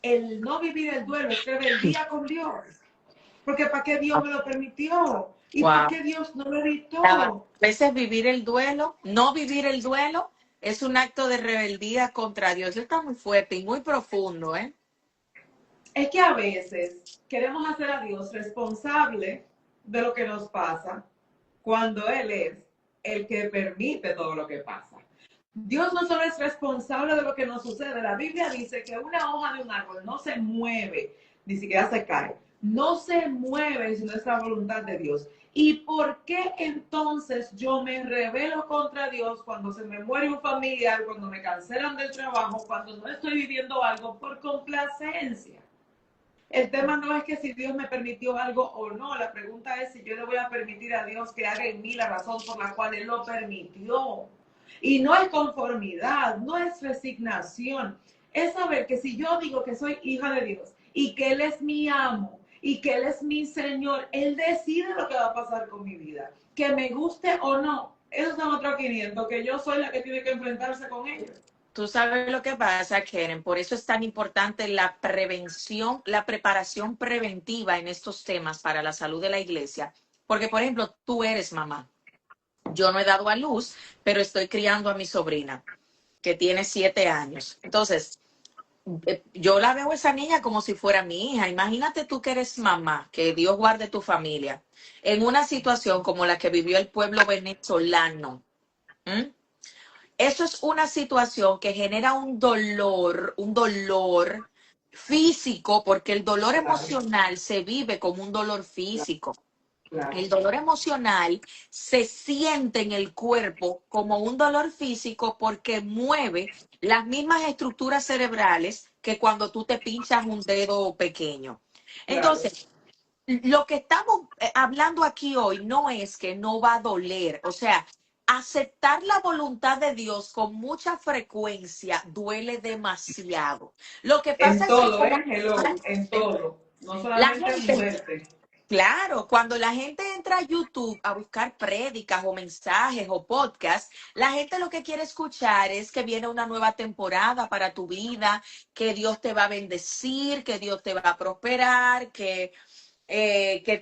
el no vivir el duelo es rebeldía con Dios. Porque ¿para qué Dios me lo permitió? ¿Y por Wow. qué Dios no lo A evitó? veces vivir el duelo, no vivir el duelo, es un acto de rebeldía contra Dios. Eso está muy fuerte y muy profundo, ¿eh? Es que a veces queremos hacer a Dios responsable de lo que nos pasa cuando Él es el que permite todo lo que pasa. Dios no solo es responsable de lo que nos sucede. La Biblia dice que una hoja de un árbol no se mueve, ni siquiera se cae. No se mueve si no es la voluntad de Dios. ¿Y por qué entonces yo me rebelo contra Dios cuando se me muere un familiar, cuando me cancelan del trabajo, cuando no estoy viviendo algo por complacencia? El tema no es que si Dios me permitió algo o no, la pregunta es si yo le voy a permitir a Dios que haga en mí la razón por la cual Él lo permitió. Y no es conformidad, no es resignación, es saber que si yo digo que soy hija de Dios y que Él es mi amo y que Él es mi Señor. Él decide lo que va a pasar con mi vida, que me guste o no. Esos son otros 500, que yo soy la que tiene que enfrentarse con ellos. Tú sabes lo que pasa, Keren, por eso es tan importante la prevención, la preparación preventiva en estos temas para la salud de la iglesia. Porque, por ejemplo, tú eres mamá. Yo no he dado a luz, pero estoy criando a mi sobrina, que tiene 7 años. Entonces, yo la veo a esa niña como si fuera mi hija. Imagínate tú que eres mamá, que Dios guarde tu familia, en una situación como la que vivió el pueblo venezolano. ¿Mm? Eso es una situación que genera un dolor físico, porque el dolor Claro, emocional se vive como un dolor claro, físico. claro. El dolor emocional se siente en el cuerpo como un dolor físico porque mueve las mismas estructuras cerebrales que cuando tú te pinchas un dedo pequeño. Claro. Entonces, lo que estamos hablando aquí hoy no es que no va a doler, o sea, aceptar la voluntad de Dios con mucha frecuencia duele demasiado. Lo que pasa En es que todo, como ¿eh? Hello, en todo. No la solamente en gente, muerte. claro, cuando la gente entra a YouTube a buscar prédicas o mensajes o podcasts, la gente lo que quiere escuchar es que viene una nueva temporada para tu vida, que Dios te va a bendecir, que Dios te va a prosperar, que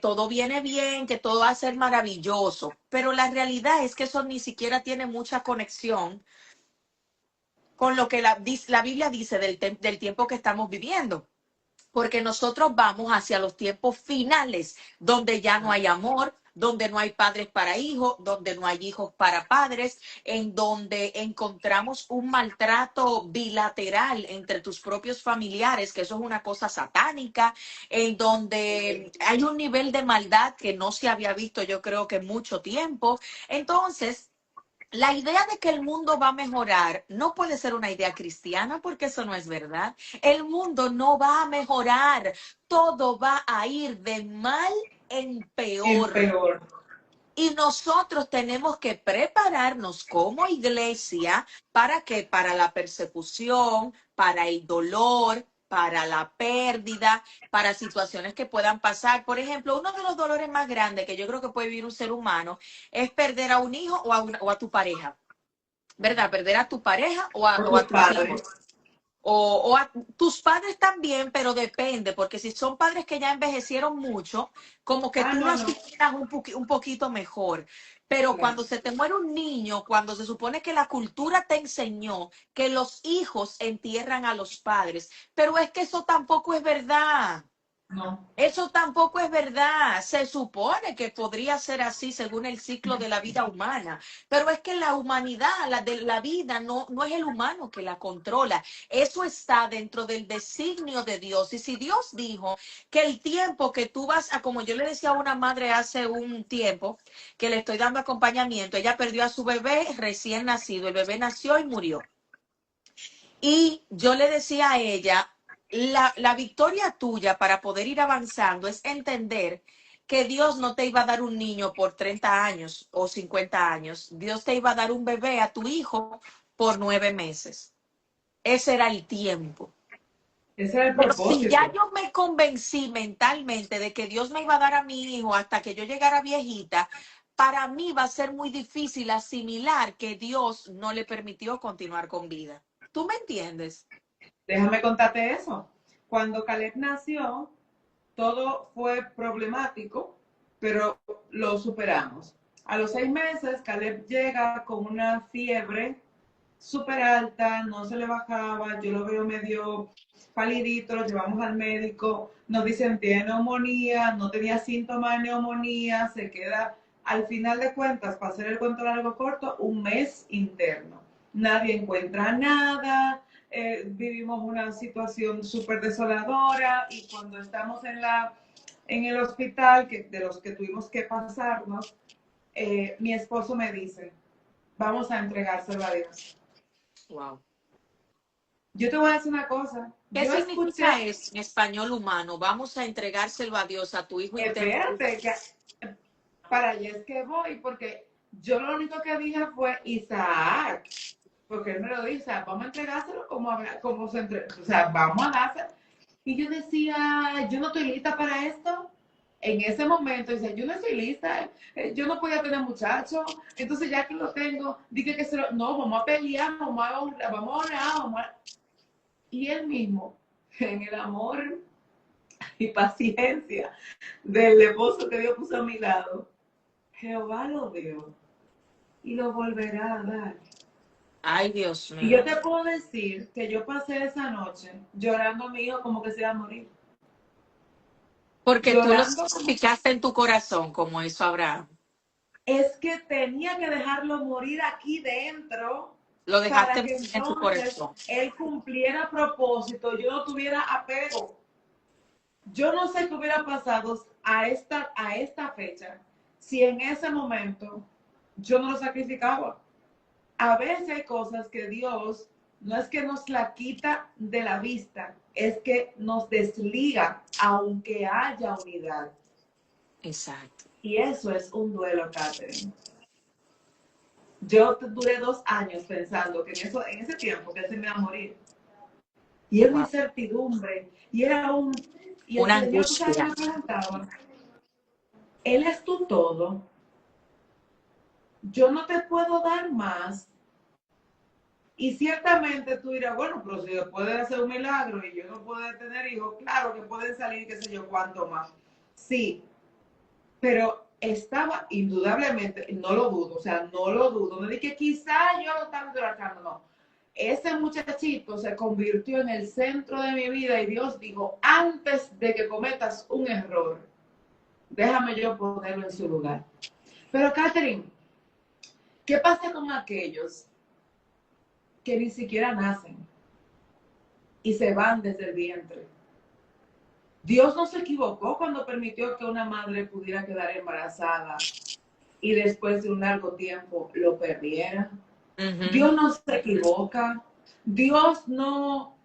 todo viene bien, que todo va a ser maravilloso. Pero la realidad es que eso ni siquiera tiene mucha conexión con lo que la Biblia dice del tiempo que estamos viviendo, porque nosotros vamos hacia los tiempos finales, donde ya no hay amor, donde no hay padres para hijos, donde no hay hijos para padres, en donde encontramos un maltrato bilateral entre tus propios familiares, que eso es una cosa satánica, en donde hay un nivel de maldad que no se había visto, yo creo que en mucho tiempo. Entonces, la idea de que el mundo va a mejorar no puede ser una idea cristiana porque eso no es verdad. El mundo no va a mejorar. Todo va a ir de mal en En peor. peor. Y nosotros tenemos que prepararnos como iglesia para que para la persecución, para el dolor, para la pérdida, para situaciones que puedan pasar. Por ejemplo, uno de los dolores más grandes que yo creo que puede vivir un ser humano es perder a un hijo o a tu pareja, ¿verdad? Perder a tu pareja Por o tus a tus padres. hijos. O a tus padres también, pero depende, porque si son padres que ya envejecieron mucho, como que Ah, tú lo no, no. asimilas un poquito mejor. Pero Claro. cuando se te muere un niño, cuando se supone que la cultura te enseñó que los hijos entierran a los padres, pero es que eso tampoco es verdad. No. Eso tampoco es verdad. Se supone que podría ser así según el ciclo de la vida humana, pero es que la humanidad, la de la vida, no es el humano que la controla. Eso está dentro del designio de Dios. Y si Dios dijo que el tiempo que tú vas a, como yo le decía a una madre hace un tiempo, que le estoy dando acompañamiento, ella perdió a su bebé recién nacido, el bebé nació y murió. Y yo le decía a ella, la victoria tuya para poder ir avanzando es entender que Dios no te iba a dar un niño por 30 años o 50 años. Dios te iba a dar un bebé a tu hijo por 9 meses. Ese era el tiempo. Ese era el Pero si ya propósito. yo me convencí mentalmente de que Dios me iba a dar a mi hijo hasta que yo llegara viejita, para mí va a ser muy difícil asimilar que Dios no le permitió continuar con vida. ¿Tú me entiendes? Déjame contarte eso. Cuando Caleb nació, todo fue problemático, pero lo superamos. A los 6 meses, Caleb llega con una fiebre súper alta, no se le bajaba, yo lo veo medio palidito, lo llevamos al médico, nos dicen tiene neumonía, no tenía síntomas de neumonía, se queda al final de cuentas, para hacer el cuento largo corto, un mes interno. Nadie encuentra nada, vivimos una situación súper desoladora y cuando estamos en el hospital, de los que tuvimos que pasarnos, mi esposo me dice, vamos a entregárselo a Dios. Wow. Yo te voy a decir una cosa. ¿Qué Yo significa escuché, eso en español humano? Vamos a entregárselo a Dios, a tu hijo interno. espérate, que para allá es que voy, porque yo lo único que dije fue Isaac, porque él me lo dice, vamos a entregárselo como se o sea, vamos a dárselo. Y yo decía, yo no estoy lista para esto. En ese momento, dice, yo no estoy lista, yo no podía tener muchachos. Entonces, ya que lo tengo, dije que no, vamos a pelear, vamos a orar, Y él mismo, en el amor y paciencia del esposo que Dios puso a mi lado, Jehová lo dio y lo volverá a dar. Ay, Dios Y yo mío. te puedo decir que yo pasé esa noche llorando a mi hijo como que se iba a morir. Porque tú lo Llorando como significaste en tu corazón, como hizo Abraham. es que tenía que dejarlo morir aquí dentro Lo para dejaste que en tu entonces corazón. él cumpliera propósito, yo no tuviera apego. Yo no sé qué hubiera pasado a esta fecha si en ese momento yo no lo sacrificaba. A veces hay cosas que Dios no es que nos la quita de la vista, es que nos desliga aunque haya unidad. Exacto. Y eso es un duelo, Catherine. Yo duré 2 años pensando que en ese tiempo que él se me iba a morir. Y era una Wow. incertidumbre. Y el Una Señor, tú sabes que angustia. me preguntaba, Él es tu todo. Yo no te puedo dar más. Y ciertamente tú dirás, bueno, pero si Dios puede hacer un milagro y yo no puedo tener hijos, claro que pueden salir, qué sé yo, cuánto más. Sí, pero estaba indudablemente, no lo dudo, o sea, no lo dudo, no dije que quizá yo lo estaba idolatrando, no. Ese muchachito se convirtió en el centro de mi vida y Dios dijo, antes de que cometas un error, déjame yo ponerlo en su lugar. Pero Catherine, ¿qué pasa con aquellos que ni siquiera nacen y se van desde el vientre? Dios no se equivocó cuando permitió que una madre pudiera quedar embarazada y después de un largo tiempo lo perdiera. Ujú. Dios no se equivoca. Dios no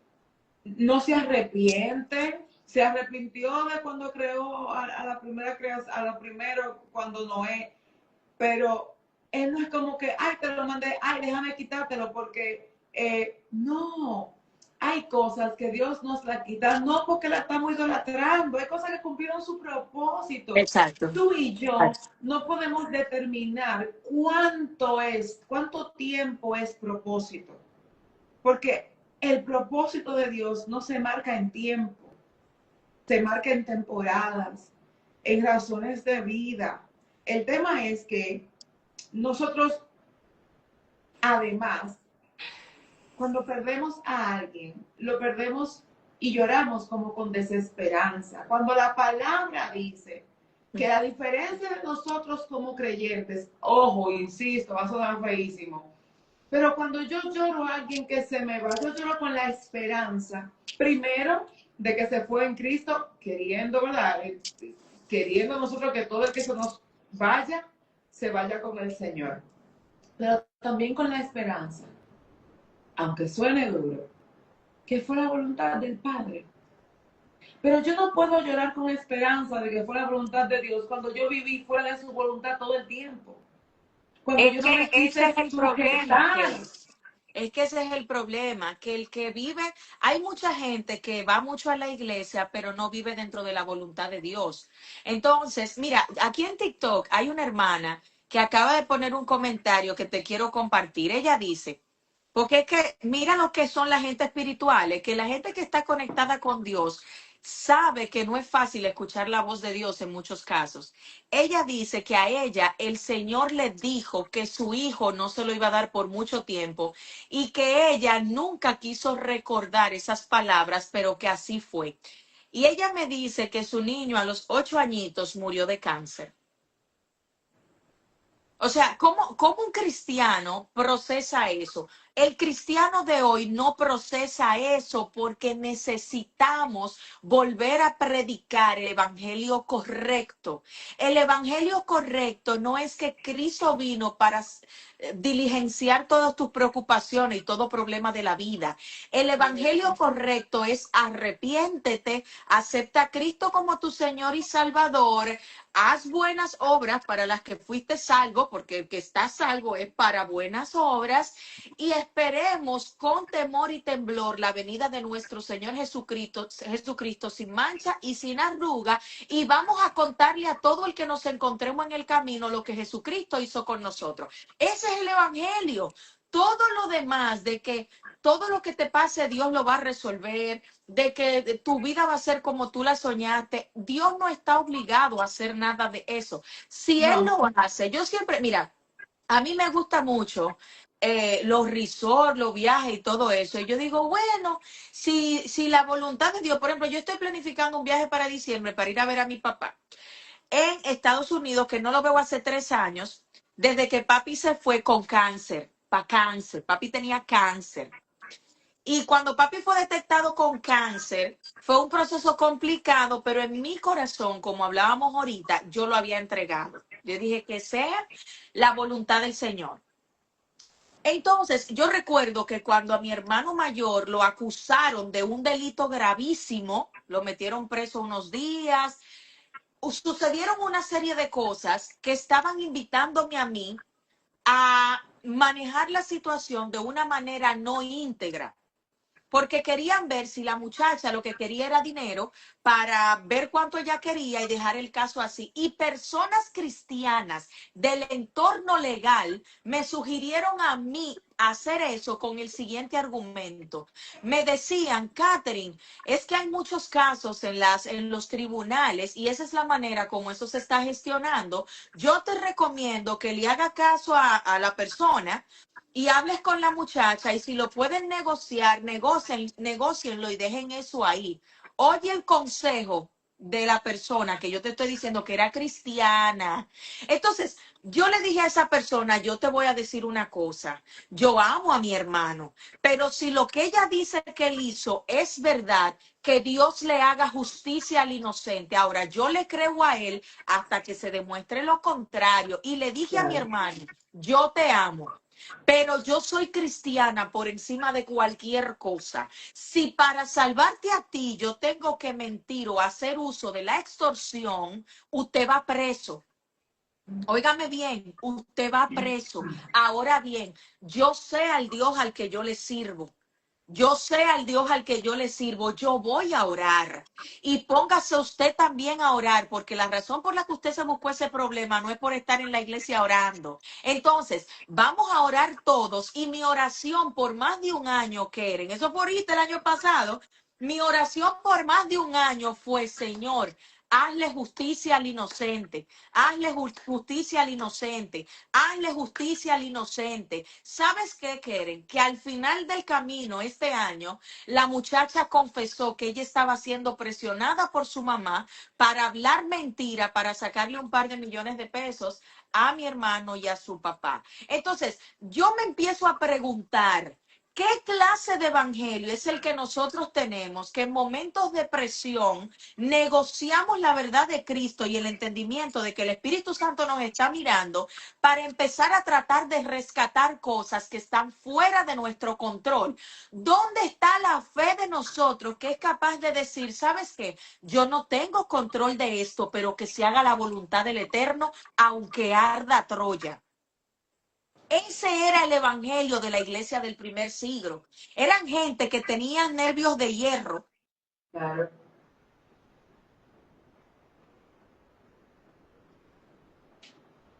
se arrepiente. Se arrepintió de cuando creó a la primera creación, a lo primero cuando Noé, pero él no es como que, ay, te lo mandé, ay, déjame quitártelo porque no. Hay cosas que Dios nos la quita, no porque la estamos idolatrando, hay cosas que cumplieron su propósito. Exacto. Tú y yo no podemos determinar cuánto tiempo es propósito, porque el propósito de Dios no se marca en tiempo, se marca en temporadas, en razones de vida. El tema es que nosotros, además, cuando perdemos a alguien, lo perdemos y lloramos como con desesperanza. Cuando la palabra dice que la diferencia de nosotros como creyentes, ojo, insisto, va a sonar feísimo, pero cuando yo lloro a alguien que se me va, yo lloro con la esperanza, primero, de que se fue en Cristo, queriendo, ¿verdad? Queriendo nosotros que todo el que se nos vaya, se vaya con el Señor. Pero también con la esperanza, aunque suene duro, que fue la voluntad del Padre. Pero yo no puedo llorar con esperanza de que fue la voluntad de Dios cuando yo viví fuera de su voluntad todo el tiempo. Cuando Es yo no que me ese quise es el problema, sujetar. que es que ese es el problema, que el que vive, hay mucha gente que va mucho a la iglesia, pero no vive dentro de la voluntad de Dios. Entonces, mira, aquí en TikTok hay una hermana que acaba de poner un comentario que te quiero compartir. Ella dice, porque es que mira lo que son la gente espirituales, que la gente que está conectada con Dios sabe que no es fácil escuchar la voz de Dios en muchos casos. Ella dice que a ella el Señor le dijo que su hijo no se lo iba a dar por mucho tiempo y que ella nunca quiso recordar esas palabras, pero que así fue. Y ella me dice que su niño a los 8 añitos murió de cáncer. O sea, ¿cómo un cristiano procesa eso? El cristiano de hoy no procesa eso porque necesitamos volver a predicar el evangelio correcto. El evangelio correcto no es que Cristo vino para diligenciar todas tus preocupaciones y todo problema de la vida. El evangelio correcto es arrepiéntete, acepta a Cristo como tu Señor y Salvador, haz buenas obras para las que fuiste salvo, porque el que está salvo es para buenas obras, y esperemos con temor y temblor la venida de nuestro Señor Jesucristo sin mancha y sin arruga, y vamos a contarle a todo el que nos encontremos en el camino lo que Jesucristo hizo con nosotros. Ese es el evangelio. Todo lo demás, de que todo lo que te pase Dios lo va a resolver, de que tu vida va a ser como tú la soñaste, Dios no está obligado a hacer nada de eso. Si Él No, lo hace, yo siempre, mira, a mí me gusta mucho los resorts, los viajes y todo eso. Y yo digo, bueno, si la voluntad de Dios, por ejemplo, yo estoy planificando un viaje para diciembre para ir a ver a mi papá en Estados Unidos, que no lo veo hace 3 años, desde que papi se fue con cáncer, para cáncer. Papi tenía cáncer. Y cuando papi fue detectado con cáncer, fue un proceso complicado, pero en mi corazón, como hablábamos ahorita, yo lo había entregado. Yo dije que sea la voluntad del Señor. Entonces, yo recuerdo que cuando a mi hermano mayor lo acusaron de un delito gravísimo, lo metieron preso unos días, sucedieron una serie de cosas que estaban invitándome a mí a manejar la situación de una manera no íntegra, porque querían ver si la muchacha lo que quería era dinero para ver cuánto ella quería y dejar el caso así. Y personas cristianas del entorno legal me sugirieron a mí hacer eso con el siguiente argumento. Me decían, Catherine, es que hay muchos casos en los tribunales y esa es la manera como eso se está gestionando. Yo te recomiendo que le haga caso a la persona y hables con la muchacha y si lo pueden negociar, negocienlo y dejen eso ahí. Oye el consejo de la persona que yo te estoy diciendo que era cristiana. Entonces, yo le dije a esa persona, yo te voy a decir una cosa, yo amo a mi hermano, pero si lo que ella dice que él hizo es verdad, que Dios le haga justicia al inocente. Ahora, yo le creo a él hasta que se demuestre lo contrario. Y le dije a mi claro. hermano, yo te amo, pero yo soy cristiana por encima de cualquier cosa. Si para salvarte a ti yo tengo que mentir o hacer uso de la extorsión, usted va preso. Óigame bien, usted va preso. Ahora bien, yo sé al Dios al que yo le sirvo. Yo sé al Dios al que yo le sirvo, yo voy a orar. Y póngase usted también a orar, porque la razón por la que usted se buscó ese problema no es por estar en la iglesia orando. Entonces, vamos a orar todos. Y mi oración por más de un año, Keren, eso fue ahorita el año pasado, mi oración por más de un año fue, Señor, hazle justicia al inocente, hazle justicia al inocente, hazle justicia al inocente. ¿Sabes qué, Keren? Que al final del camino, este año, la muchacha confesó que ella estaba siendo presionada por su mamá para hablar mentira, para sacarle un par de millones de pesos a mi hermano y a su papá. Entonces, yo me empiezo a preguntar, ¿qué clase de evangelio es el que nosotros tenemos que en momentos de presión negociamos la verdad de Cristo y el entendimiento de que el Espíritu Santo nos está mirando para empezar a tratar de rescatar cosas que están fuera de nuestro control? ¿Dónde está la fe de nosotros que es capaz de decir, ¿sabes qué? Yo no tengo control de esto, pero que se haga la voluntad del Eterno, aunque arda Troya? Ese era el evangelio de la iglesia del primer siglo. Eran gente que tenían nervios de hierro. Claro.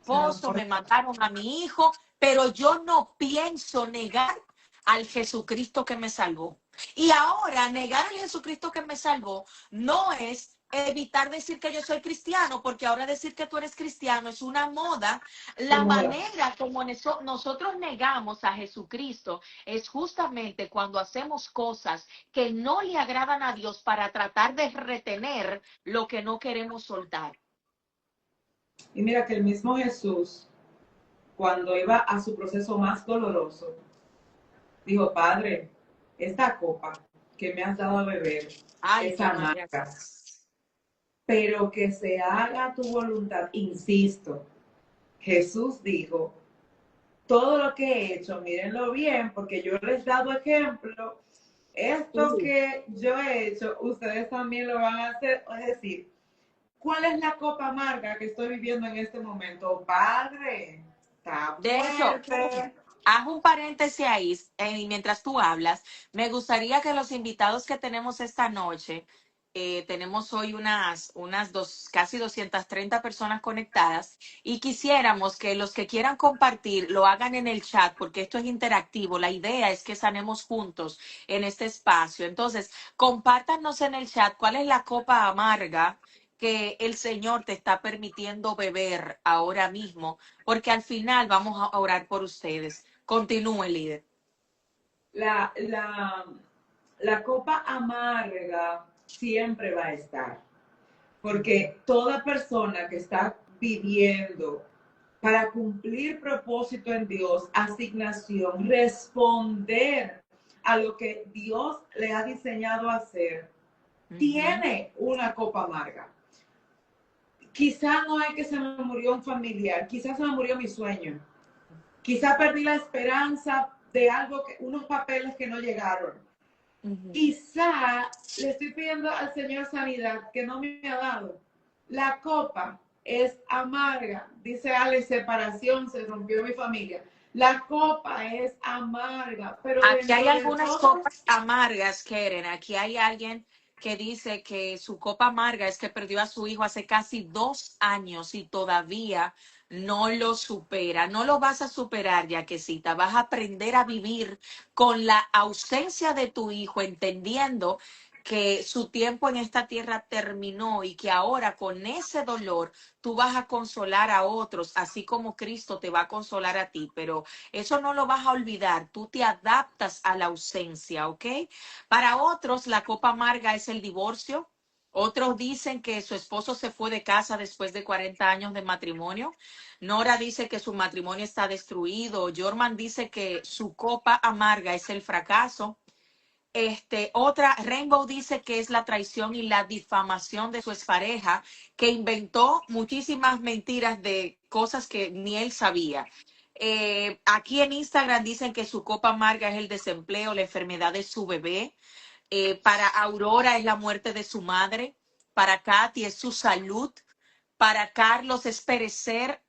No, Me mataron a mi hijo, pero yo no pienso negar al Jesucristo que me salvó. Y ahora negar al Jesucristo que me salvó no es evitar decir que yo soy cristiano, porque ahora decir que tú eres cristiano es una moda. La cómoda. manera como nosotros negamos a Jesucristo es justamente cuando hacemos cosas que no le agradan a Dios para tratar de retener lo que no queremos soltar. Y mira que el mismo Jesús, cuando iba a su proceso más doloroso, dijo, Padre, esta copa que me has dado a beber Ay, es qué María. amarga, pero que se haga tu voluntad. Insisto, Jesús dijo, todo lo que he hecho, mírenlo bien, porque yo les he dado ejemplo, esto que yo he hecho, ustedes también lo van a hacer. Es decir, ¿cuál es la copa amarga que estoy viviendo en este momento? Padre, está De hecho, fuerte. haz un paréntesis ahí, y mientras tú hablas, me gustaría que los invitados que tenemos esta noche, tenemos hoy casi 230 personas conectadas, y quisiéramos que los que quieran compartir lo hagan en el chat, porque esto es interactivo. La idea es que sanemos juntos en este espacio. Entonces, compártanos en el chat cuál es la copa amarga que el Señor te está permitiendo beber ahora mismo, porque al final vamos a orar por ustedes. Continúe, líder. La, la, la copa amarga siempre va a estar, porque toda persona que está viviendo para cumplir propósito en Dios, asignación, responder a lo que Dios le ha diseñado hacer, tiene una copa amarga. Quizá no es que se me murió un familiar, quizás se me murió mi sueño, quizá perdí la esperanza de algo, unos papeles que no llegaron. Quizá le estoy pidiendo al Señor sanidad que no me ha dado. La copa es amarga. Dice Ale, separación, se rompió mi familia. La copa es amarga, pero Aquí hay dentro de algunas todo, copas amargas, Keren. Aquí hay alguien que dice que su copa amarga es que perdió a su hijo hace casi 2 años y todavía no lo supera. No lo vas a superar, Yaquecita. Vas a aprender a vivir con la ausencia de tu hijo, entendiendo que su tiempo en esta tierra terminó y que ahora con ese dolor tú vas a consolar a otros, así como Cristo te va a consolar a ti. Pero eso no lo vas a olvidar. Tú te adaptas a la ausencia, ¿ok? Para otros, la copa amarga es el divorcio. Otros dicen que su esposo se fue de casa después de 40 años de matrimonio. Nora dice que su matrimonio está destruido. Jorman dice que su copa amarga es el fracaso. Rainbow dice que es la traición y la difamación de su expareja, que inventó muchísimas mentiras de cosas que ni él sabía. Aquí en Instagram dicen que su copa amarga es el desempleo, la enfermedad de su bebé. Para Aurora es la muerte de su madre. Para Katy es su salud. Para Carlos es perecer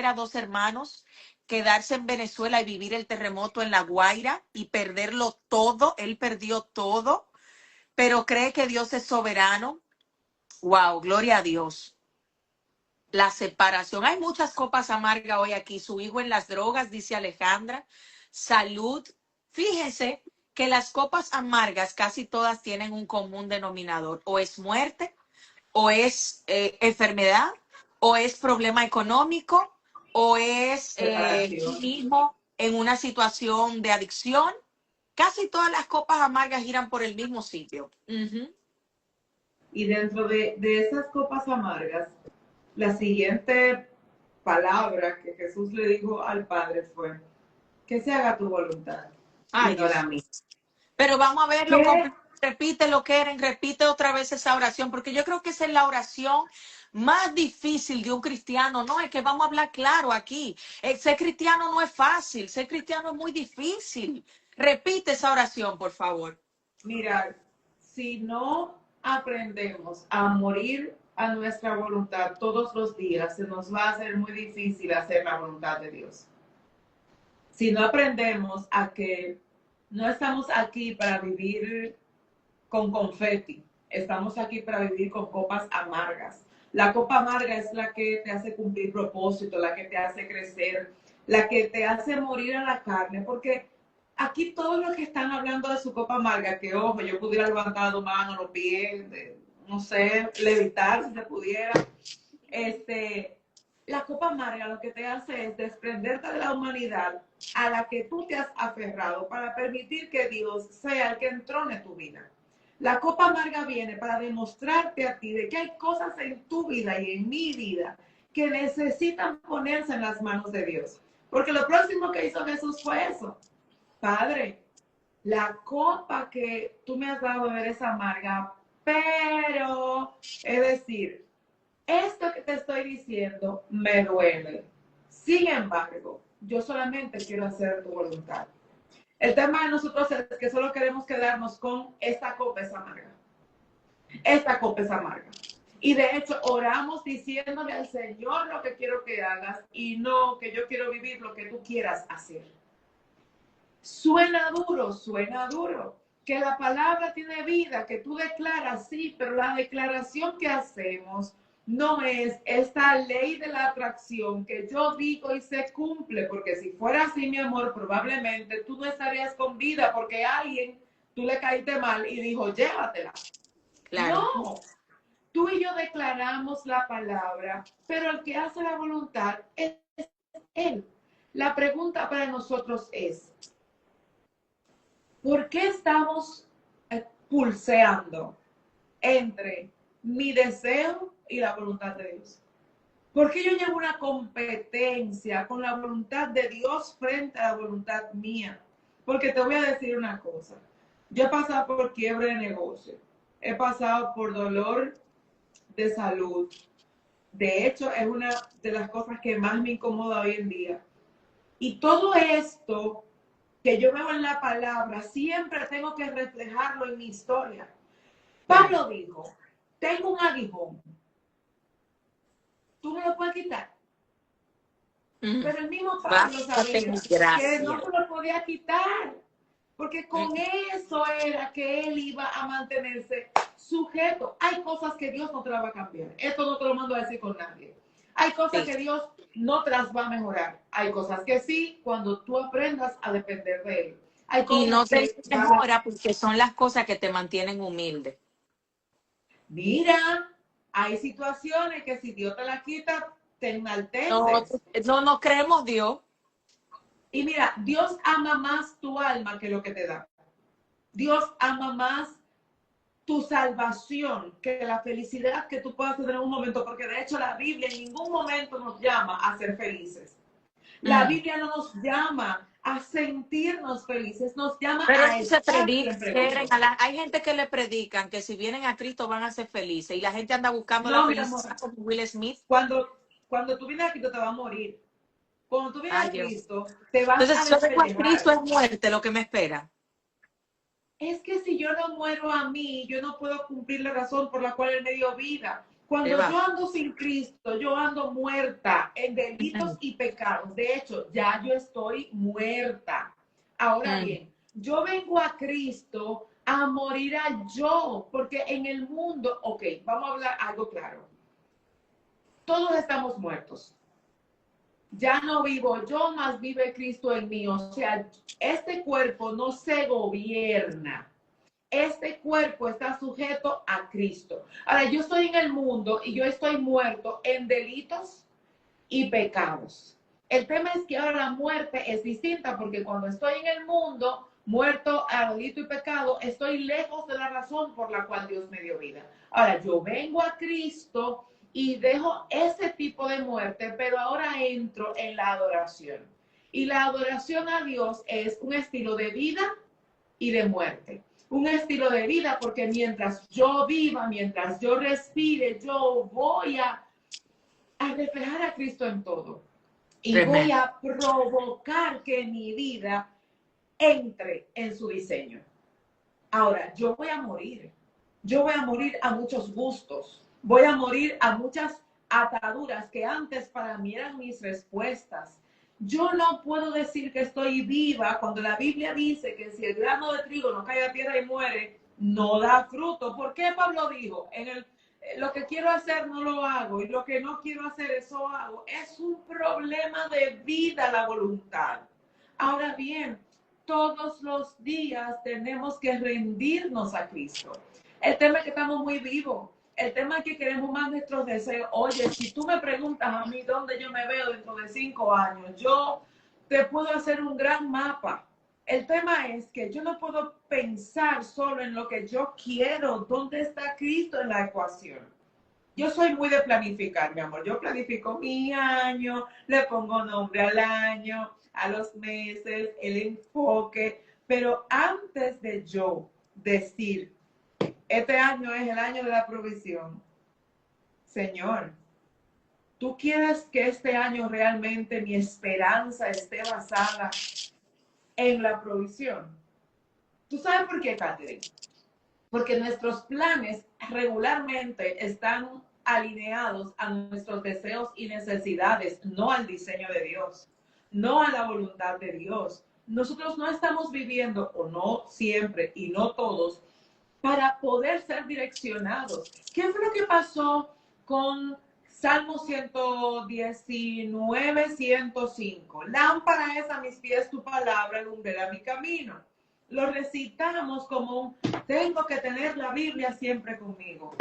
a 2 hermanos, quedarse en Venezuela y vivir el terremoto en La Guaira y perderlo todo. Él perdió todo, pero cree que Dios es soberano. Wow, gloria a Dios. La separación. Hay muchas copas amargas hoy aquí. Su hijo en las drogas, dice Alejandra. Salud. Fíjense que las copas amargas casi todas tienen un común denominador. O es muerte, o es enfermedad, o es problema económico, o es tú separación. mismo en una situación de adicción. Casi todas las copas amargas giran por el mismo sitio. Y dentro de esas copas amargas, la siguiente palabra que Jesús le dijo al Padre fue, que se haga tu voluntad y Ay, no la Dios. mía. Pero vamos a verlo ¿Qué? completo. Repite lo que eran, repite otra vez esa oración, porque yo creo que esa es la oración más difícil de un cristiano. No, es que vamos a hablar claro aquí. Ser cristiano no es fácil, ser cristiano es muy difícil. Repite esa oración, por favor. Mira, si no aprendemos a morir a nuestra voluntad todos los días, se nos va a hacer muy difícil hacer la voluntad de Dios. Si no aprendemos a que no estamos aquí para vivir con confeti, estamos aquí para vivir con copas amargas. La copa amarga es la que te hace cumplir propósito, la que te hace crecer, la que te hace morir a la carne, porque aquí todos los que están hablando de su copa amarga, que ojo, yo pudiera levantar las manos, los pies, no sé, levitar si se pudiera, la copa amarga lo que te hace es desprenderte de la humanidad a la que tú te has aferrado para permitir que Dios sea el que entrone tu vida. La copa amarga viene para demostrarte a ti de que hay cosas en tu vida y en mi vida que necesitan ponerse en las manos de Dios. Porque lo próximo que hizo Jesús fue eso. Padre, la copa que tú me has dado a beber es amarga, pero, es decir, esto que te estoy diciendo me duele. Sin embargo, yo solamente quiero hacer tu voluntad. El tema de nosotros es que solo queremos quedarnos con esta copa es amarga. Esta copa es amarga. Y de hecho oramos diciéndole al Señor lo que quiero que hagas y no que yo quiero vivir lo que tú quieras hacer. Suena duro. Que la palabra tiene vida, que tú declaras, sí, pero la declaración que hacemos no es esta ley de la atracción que yo digo y se cumple, porque si fuera así, mi amor, probablemente tú no estarías con vida porque a alguien tú le caíste mal y dijo, llévatela. Claro. No, tú y yo declaramos la palabra, pero el que hace la voluntad es Él. La pregunta para nosotros es, ¿por qué estamos pulseando entre mi deseo y la voluntad de Dios? ¿Por qué yo llevo una competencia con la voluntad de Dios frente a la voluntad mía? Porque te voy a decir una cosa. Yo he pasado por quiebre de negocio. He pasado por dolor de salud. De hecho, es una de las cosas que más me incomoda hoy en día. Y todo esto que yo veo en la palabra, siempre tengo que reflejarlo en mi historia. Pablo dijo, tengo un aguijón. Tú me lo puedes quitar. Pero el mismo Pablo sabía que no se lo podía quitar. Porque con eso era que él iba a mantenerse sujeto. Hay cosas que Dios no te las va a cambiar. Esto no te lo mando a decir con nadie. Hay cosas que Dios no te las va a mejorar. Hay cosas que sí, cuando tú aprendas a depender de Él. Hay cosas Y no te que mejora porque son las cosas que te mantienen humilde. mira, hay situaciones que si Dios te las quita, te No, enalteces. no creemos Dios. Y mira, Dios ama más tu alma que lo que te da. Dios ama más tu salvación que la felicidad que tú puedas tener en un momento, porque de hecho la Biblia en ningún momento nos llama a ser felices. La Biblia no nos llama a sentirnos felices, nos llama Pero a eso se estar predica. siempre vivos. Hay gente que le predican que si vienen a Cristo van a ser felices y la gente anda buscando la No, mi amor, felicidad como Will Smith. cuando tú vienes a Cristo te vas a morir. Cuando tú vienes Ay, a Dios. Cristo, te vas Entonces, a si yo vengo a Cristo despellejar. es muerte lo que me espera. Es que si yo no muero a mí, yo no puedo cumplir la razón por la cual Él me dio vida. Cuando Eva. yo ando sin Cristo, yo ando muerta en delitos y pecados. De hecho, ya yo estoy muerta. Ahora bien, yo vengo a Cristo a morir a yo, porque en el mundo, ok, vamos a hablar algo claro. Todos estamos muertos. Ya no vivo yo, más vive Cristo en mí. O sea, este cuerpo no se gobierna. Este cuerpo está sujeto a Cristo. Ahora, yo estoy en el mundo y yo estoy muerto en delitos y pecados. El tema es que ahora la muerte es distinta porque cuando estoy en el mundo, muerto a delito y pecado, estoy lejos de la razón por la cual Dios me dio vida. Ahora, yo vengo a Cristo y dejo ese tipo de muerte, pero ahora entro en la adoración. Y la adoración a Dios es un estilo de vida y de muerte. Un estilo de vida porque mientras yo viva, mientras yo respire, yo voy a reflejar a Cristo en todo. Y voy a provocar que mi vida entre en su diseño. Ahora, yo voy a morir. Yo voy a morir a muchos gustos. Voy a morir a muchas ataduras que antes para mí eran mis respuestas. Yo no puedo decir que estoy viva cuando la Biblia dice que si el grano de trigo no cae a tierra y muere, no da fruto. ¿Por qué Pablo dijo? Lo que quiero hacer no lo hago y lo que no quiero hacer eso hago. Es un problema de vida la voluntad. Ahora bien, todos los días tenemos que rendirnos a Cristo. El tema es que estamos muy vivos. El tema es que queremos más nuestros deseos. Oye, si tú me preguntas a mí dónde yo me veo dentro de 5 años, yo te puedo hacer un gran mapa. El tema es que yo no puedo pensar solo en lo que yo quiero. ¿Dónde está Cristo en la ecuación? Yo soy muy de planificar, mi amor. Yo planifico mi año, le pongo nombre al año, a los meses, el enfoque. Pero antes de yo decir, este año es el año de la provisión, Señor, ¿tú quieres que este año realmente mi esperanza esté basada en la provisión? ¿Tú sabes por qué, Catherine? Porque nuestros planes regularmente están alineados a nuestros deseos y necesidades, no al diseño de Dios, no a la voluntad de Dios. Nosotros no estamos viviendo, o no siempre y no todos, para poder ser direccionados. ¿Qué fue lo que pasó con Salmo 119, 105? Lámpara es a mis pies tu palabra, lumbrera mi camino. Lo recitamos como un, tengo que tener la Biblia siempre conmigo.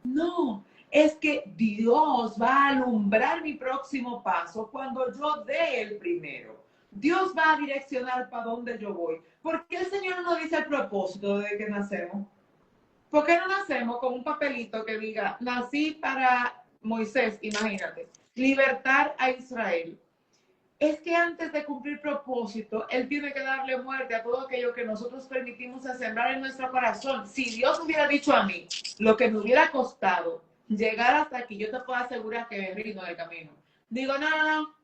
No, es que Dios va a alumbrar mi próximo paso cuando yo dé el primero. Dios va a direccionar para dónde yo voy. ¿Por qué el Señor no dice el propósito de que nacemos? ¿Por qué no nacemos con un papelito que diga, nací para Moisés, imagínate, libertar a Israel? Es que antes de cumplir propósito, Él tiene que darle muerte a todo aquello que nosotros permitimos sembrar en nuestro corazón. Si Dios hubiera dicho a mí lo que me hubiera costado llegar hasta aquí, yo te puedo asegurar que me rindo del camino. Digo, no, no, no,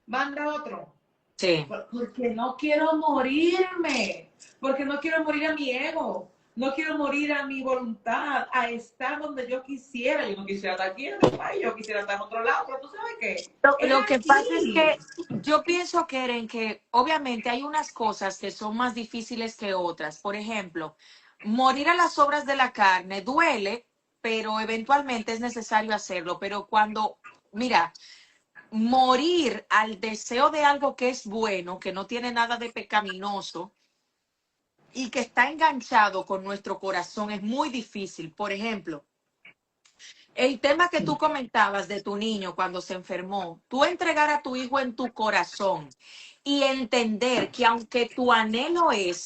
manda otro. Sí. Porque no quiero morirme, porque no quiero morir a mi ego, no quiero morir a mi voluntad, a estar donde yo quisiera. Yo no quisiera estar aquí en este país, yo quisiera estar en otro lado, pero tú sabes qué, es Lo que pasa es aquí. que yo pienso, Keren, que obviamente hay unas cosas que son más difíciles que otras. Por ejemplo, morir a las obras de la carne duele, pero eventualmente es necesario hacerlo. Pero cuando, mira, morir al deseo de algo que es bueno, que no tiene nada de pecaminoso y que está enganchado con nuestro corazón es muy difícil. Por ejemplo, el tema que tú comentabas de tu niño cuando se enfermó, tú entregar a tu hijo en tu corazón y entender que aunque tu anhelo es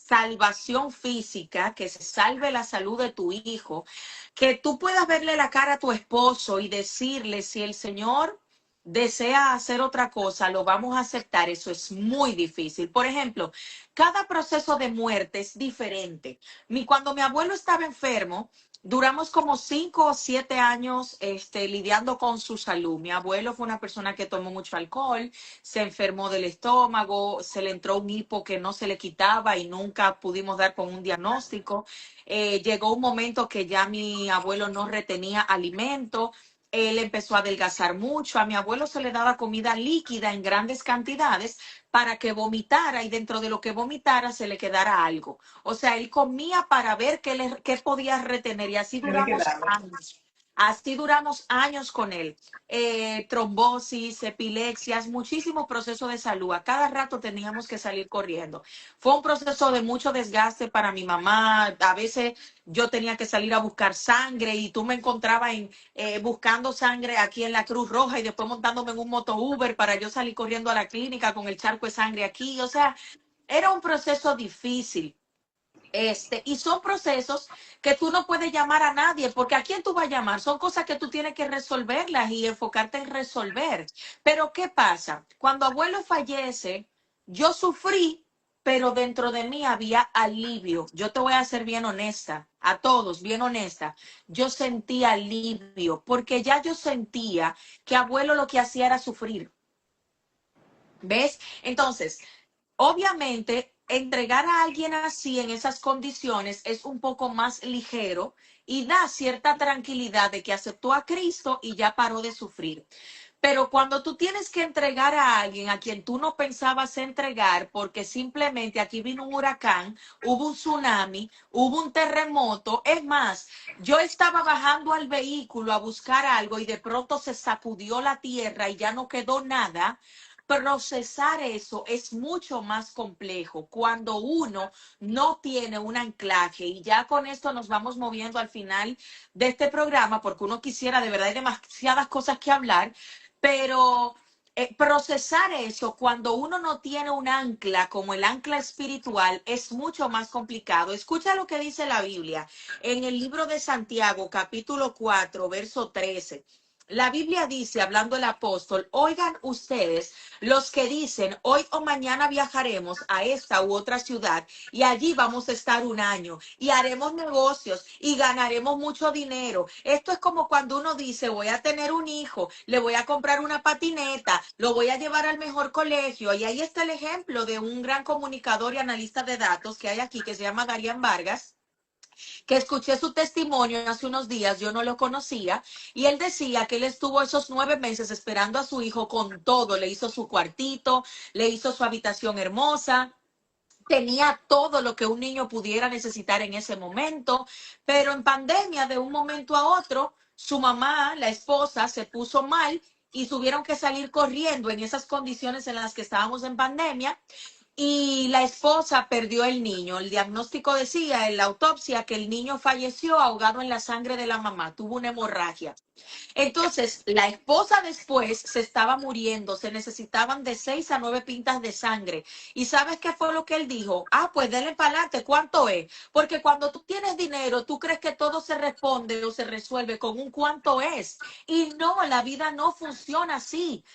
salvación física, que se salve la salud de tu hijo, que tú puedas verle la cara a tu esposo y decirle si el Señor desea hacer otra cosa, lo vamos a aceptar, eso es muy difícil. Por ejemplo, cada proceso de muerte es diferente. Cuando mi abuelo estaba enfermo, duramos como 5 o 7 años lidiando con su salud. Mi abuelo fue una persona que tomó mucho alcohol, se enfermó del estómago, se le entró un hipo que no se le quitaba y nunca pudimos dar con un diagnóstico. Llegó un momento que ya mi abuelo no retenía alimento. Él empezó a adelgazar mucho. A mi abuelo se le daba comida líquida en grandes cantidades para que vomitara y dentro de lo que vomitara se le quedara algo. O sea, él comía para ver qué podía retener y así Tiene que duramos darle. años. Así duramos años con él. Trombosis, epilepsias, muchísimo proceso de salud. A cada rato teníamos que salir corriendo. Fue un proceso de mucho desgaste para mi mamá. A veces yo tenía que salir a buscar sangre y tú me encontrabas buscando sangre aquí en la Cruz Roja y después montándome en un moto Uber para yo salir corriendo a la clínica con el charco de sangre aquí. O sea, era un proceso difícil. Y son procesos que tú no puedes llamar a nadie, porque ¿a quién tú vas a llamar? Son cosas que tú tienes que resolverlas y enfocarte en resolver. Pero ¿qué pasa? Cuando abuelo fallece, yo sufrí, pero dentro de mí había alivio. Yo te voy a ser bien honesta, a todos, bien honesta. Yo sentí alivio, porque ya yo sentía que abuelo lo que hacía era sufrir. ¿Ves? Entonces, obviamente, entregar a alguien así en esas condiciones es un poco más ligero y da cierta tranquilidad de que aceptó a Cristo y ya paró de sufrir. Pero cuando tú tienes que entregar a alguien a quien tú no pensabas entregar, porque simplemente aquí vino un huracán, hubo un tsunami, hubo un terremoto, es más, yo estaba bajando al vehículo a buscar algo y de pronto se sacudió la tierra y ya no quedó nada. Procesar eso es mucho más complejo cuando uno no tiene un anclaje y ya con esto nos vamos moviendo al final de este programa porque uno quisiera, de verdad hay demasiadas cosas que hablar, pero procesar eso cuando uno no tiene un ancla como el ancla espiritual es mucho más complicado. Escucha lo que dice la Biblia en el libro de Santiago, capítulo 4, verso 13. La Biblia dice, hablando el apóstol, oigan ustedes los que dicen, hoy o mañana viajaremos a esta u otra ciudad y allí vamos a estar un año y haremos negocios y ganaremos mucho dinero. Esto es como cuando uno dice, voy a tener un hijo, le voy a comprar una patineta, lo voy a llevar al mejor colegio. Y ahí está el ejemplo de un gran comunicador y analista de datos que hay aquí que se llama Darían Vargas. que escuché su testimonio hace unos días, yo no lo conocía, y él decía que él estuvo esos 9 meses esperando a su hijo con todo, le hizo su cuartito, le hizo su habitación hermosa, tenía todo lo que un niño pudiera necesitar en ese momento, pero en pandemia, de un momento a otro, su mamá, la esposa, se puso mal y tuvieron que salir corriendo en esas condiciones en las que estábamos en pandemia. Y la esposa perdió el niño. El diagnóstico decía en la autopsia que el niño falleció ahogado en la sangre de la mamá, tuvo una hemorragia. Entonces, la esposa después se estaba muriendo, se necesitaban de 6 a 9 pintas de sangre. ¿Y sabes qué fue lo que él dijo? Ah, pues denle para adelante, ¿cuánto es? Porque cuando tú tienes dinero, tú crees que todo se responde o se resuelve con un cuánto es. Y no, la vida no funciona así.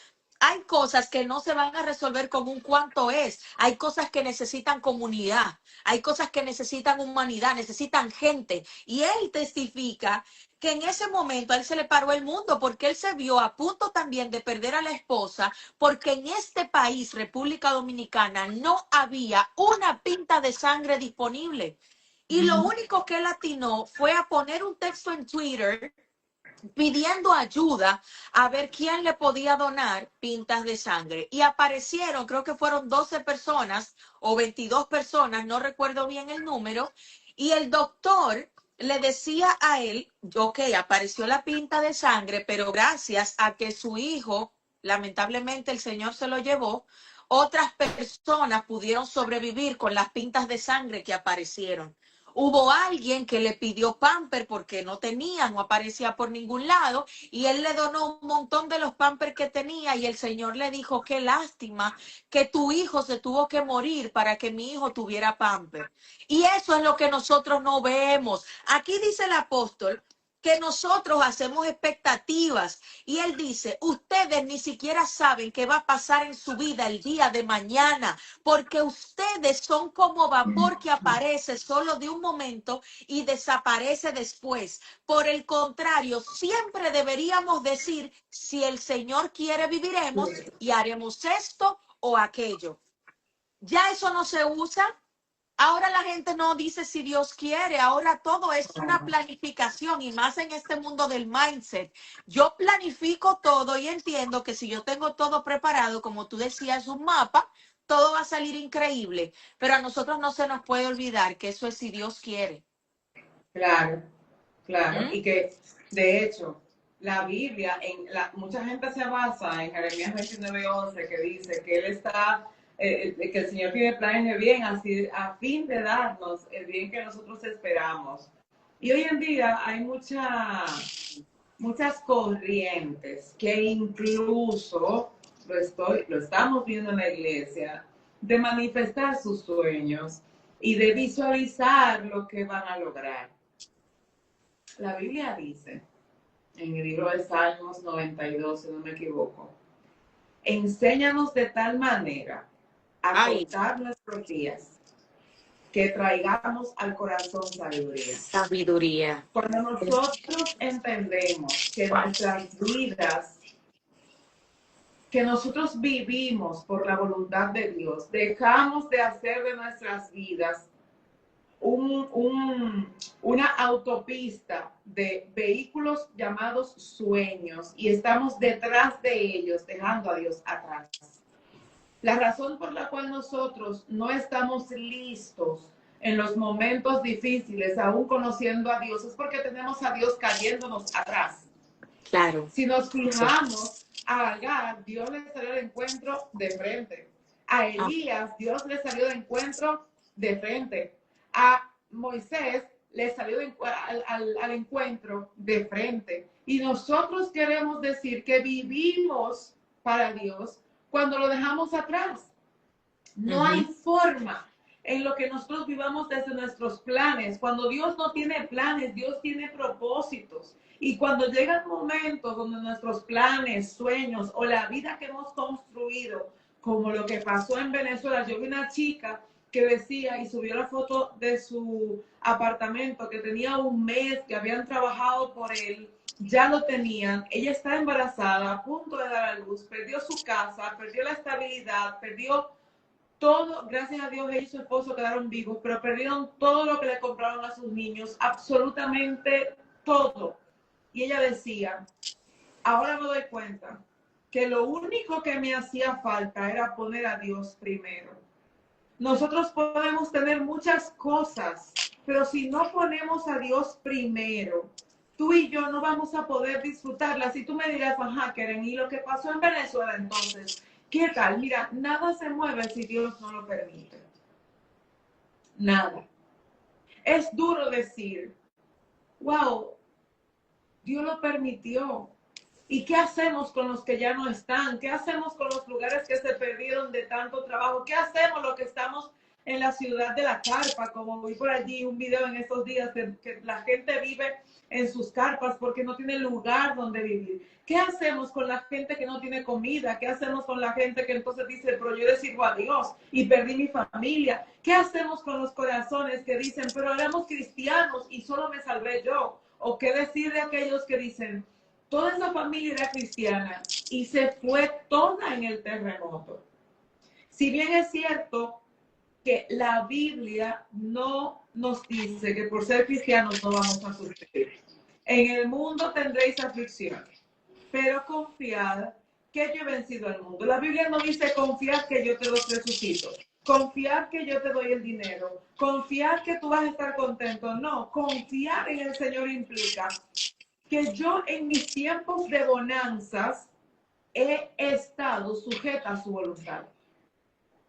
Hay cosas que no se van a resolver con un cuánto es. Hay cosas que necesitan comunidad. Hay cosas que necesitan humanidad, necesitan gente. Y él testifica que en ese momento a él se le paró el mundo porque él se vio a punto también de perder a la esposa porque en este país, República Dominicana, no había una pinta de sangre disponible. Y lo único que él atinó fue a poner un texto en Twitter pidiendo ayuda a ver quién le podía donar pintas de sangre. Y aparecieron, creo que fueron 12 personas o 22 personas, no recuerdo bien el número, y el doctor le decía a él, ok, apareció la pinta de sangre, pero gracias a que su hijo, lamentablemente el Señor se lo llevó, otras personas pudieron sobrevivir con las pintas de sangre que aparecieron. Hubo alguien que le pidió pamper porque no tenía, no aparecía por ningún lado, y él le donó un montón de los pampers que tenía, y el Señor le dijo, qué lástima que tu hijo se tuvo que morir para que mi hijo tuviera pamper. Y eso es lo que nosotros no vemos. Aquí dice el apóstol que nosotros hacemos expectativas y él dice, ustedes ni siquiera saben qué va a pasar en su vida el día de mañana, porque ustedes son como vapor que aparece solo de un momento y desaparece después. Por el contrario, siempre deberíamos decir, si el Señor quiere, viviremos y haremos esto o aquello. Ya eso no se usa. Ahora la gente no dice si Dios quiere, ahora todo es una planificación y más en este mundo del mindset. Yo planifico todo y entiendo que si yo tengo todo preparado, como tú decías, un mapa, todo va a salir increíble, pero a nosotros no se nos puede olvidar que eso es si Dios quiere. Claro, claro. ¿Mm? Y que, de hecho, la Biblia, mucha gente se basa en Jeremías 29:11, que dice que Él está, que el Señor tiene planes de bien, así, a fin de darnos el bien que nosotros esperamos. Y hoy en día hay muchas corrientes que incluso lo estamos viendo en la iglesia, de manifestar sus sueños y de visualizar lo que van a lograr. La Biblia dice, en el libro de Salmos 92, si no me equivoco, enséñanos de tal manera a Ay, contar nuestros días que traigamos al corazón sabiduría. sabiduría. Cuando nosotros entendemos que nuestras vidas, que nosotros vivimos por la voluntad de Dios, dejamos de hacer de nuestras vidas una autopista de vehículos llamados sueños y estamos detrás de ellos, dejando a Dios atrás. La razón por la cual nosotros no estamos listos en los momentos difíciles, aún conociendo a Dios, es porque tenemos a Dios cayéndonos atrás. Claro. Si nos fijamos, a Agar, Dios le salió de encuentro de frente. A Elías, Dios le salió de encuentro de frente. A Moisés le salió al encuentro de frente. Y nosotros queremos decir que vivimos para Dios cuando lo dejamos atrás. No hay forma en lo que nosotros vivamos desde nuestros planes. Cuando Dios no tiene planes, Dios tiene propósitos. Y cuando llegan momentos donde nuestros planes, sueños o la vida que hemos construido, como lo que pasó en Venezuela, yo vi una chica que decía y subió la foto de su apartamento que tenía un mes, que habían trabajado por él, ya lo tenían, ella está embarazada, a punto de dar a luz, perdió su casa, perdió la estabilidad, perdió todo, gracias a Dios, ella y su esposo quedaron vivos, pero perdieron todo lo que le compraron a sus niños, absolutamente todo. Y ella decía, ahora me doy cuenta que lo único que me hacía falta era poner a Dios primero. Nosotros podemos tener muchas cosas, pero si no ponemos a Dios primero, tú y yo no vamos a poder disfrutarlas. Y tú me dirás, ajá, Keren, ¿y lo que pasó en Venezuela entonces? ¿Qué tal? Mira, nada se mueve si Dios no lo permite. Nada. Es duro decir, wow, Dios lo permitió. ¿Y qué hacemos con los que ya no están? ¿Qué hacemos con los lugares que se perdieron de tanto trabajo? ¿Qué hacemos los que estamos en la ciudad de la carpa? Como vi por allí un video en estos días que la gente vive en sus carpas porque no tiene lugar donde vivir. ¿Qué hacemos con la gente que no tiene comida? ¿Qué hacemos con la gente que entonces dice, pero yo le sirvo a Dios y perdí mi familia? ¿Qué hacemos con los corazones que dicen, pero éramos cristianos y solo me salvé yo? ¿O qué decir de aquellos que dicen, toda esa familia era cristiana y se fue toda en el terremoto? Si bien es cierto que la Biblia no nos dice que por ser cristianos no vamos a sufrir. En el mundo tendréis aflicción, pero confiad que yo he vencido al mundo. La Biblia no dice confiad que yo te los resucito, confiar que yo te doy el dinero, confiar que tú vas a estar contento. No, confiar en el Señor implica que yo en mis tiempos de bonanzas he estado sujeta a su voluntad.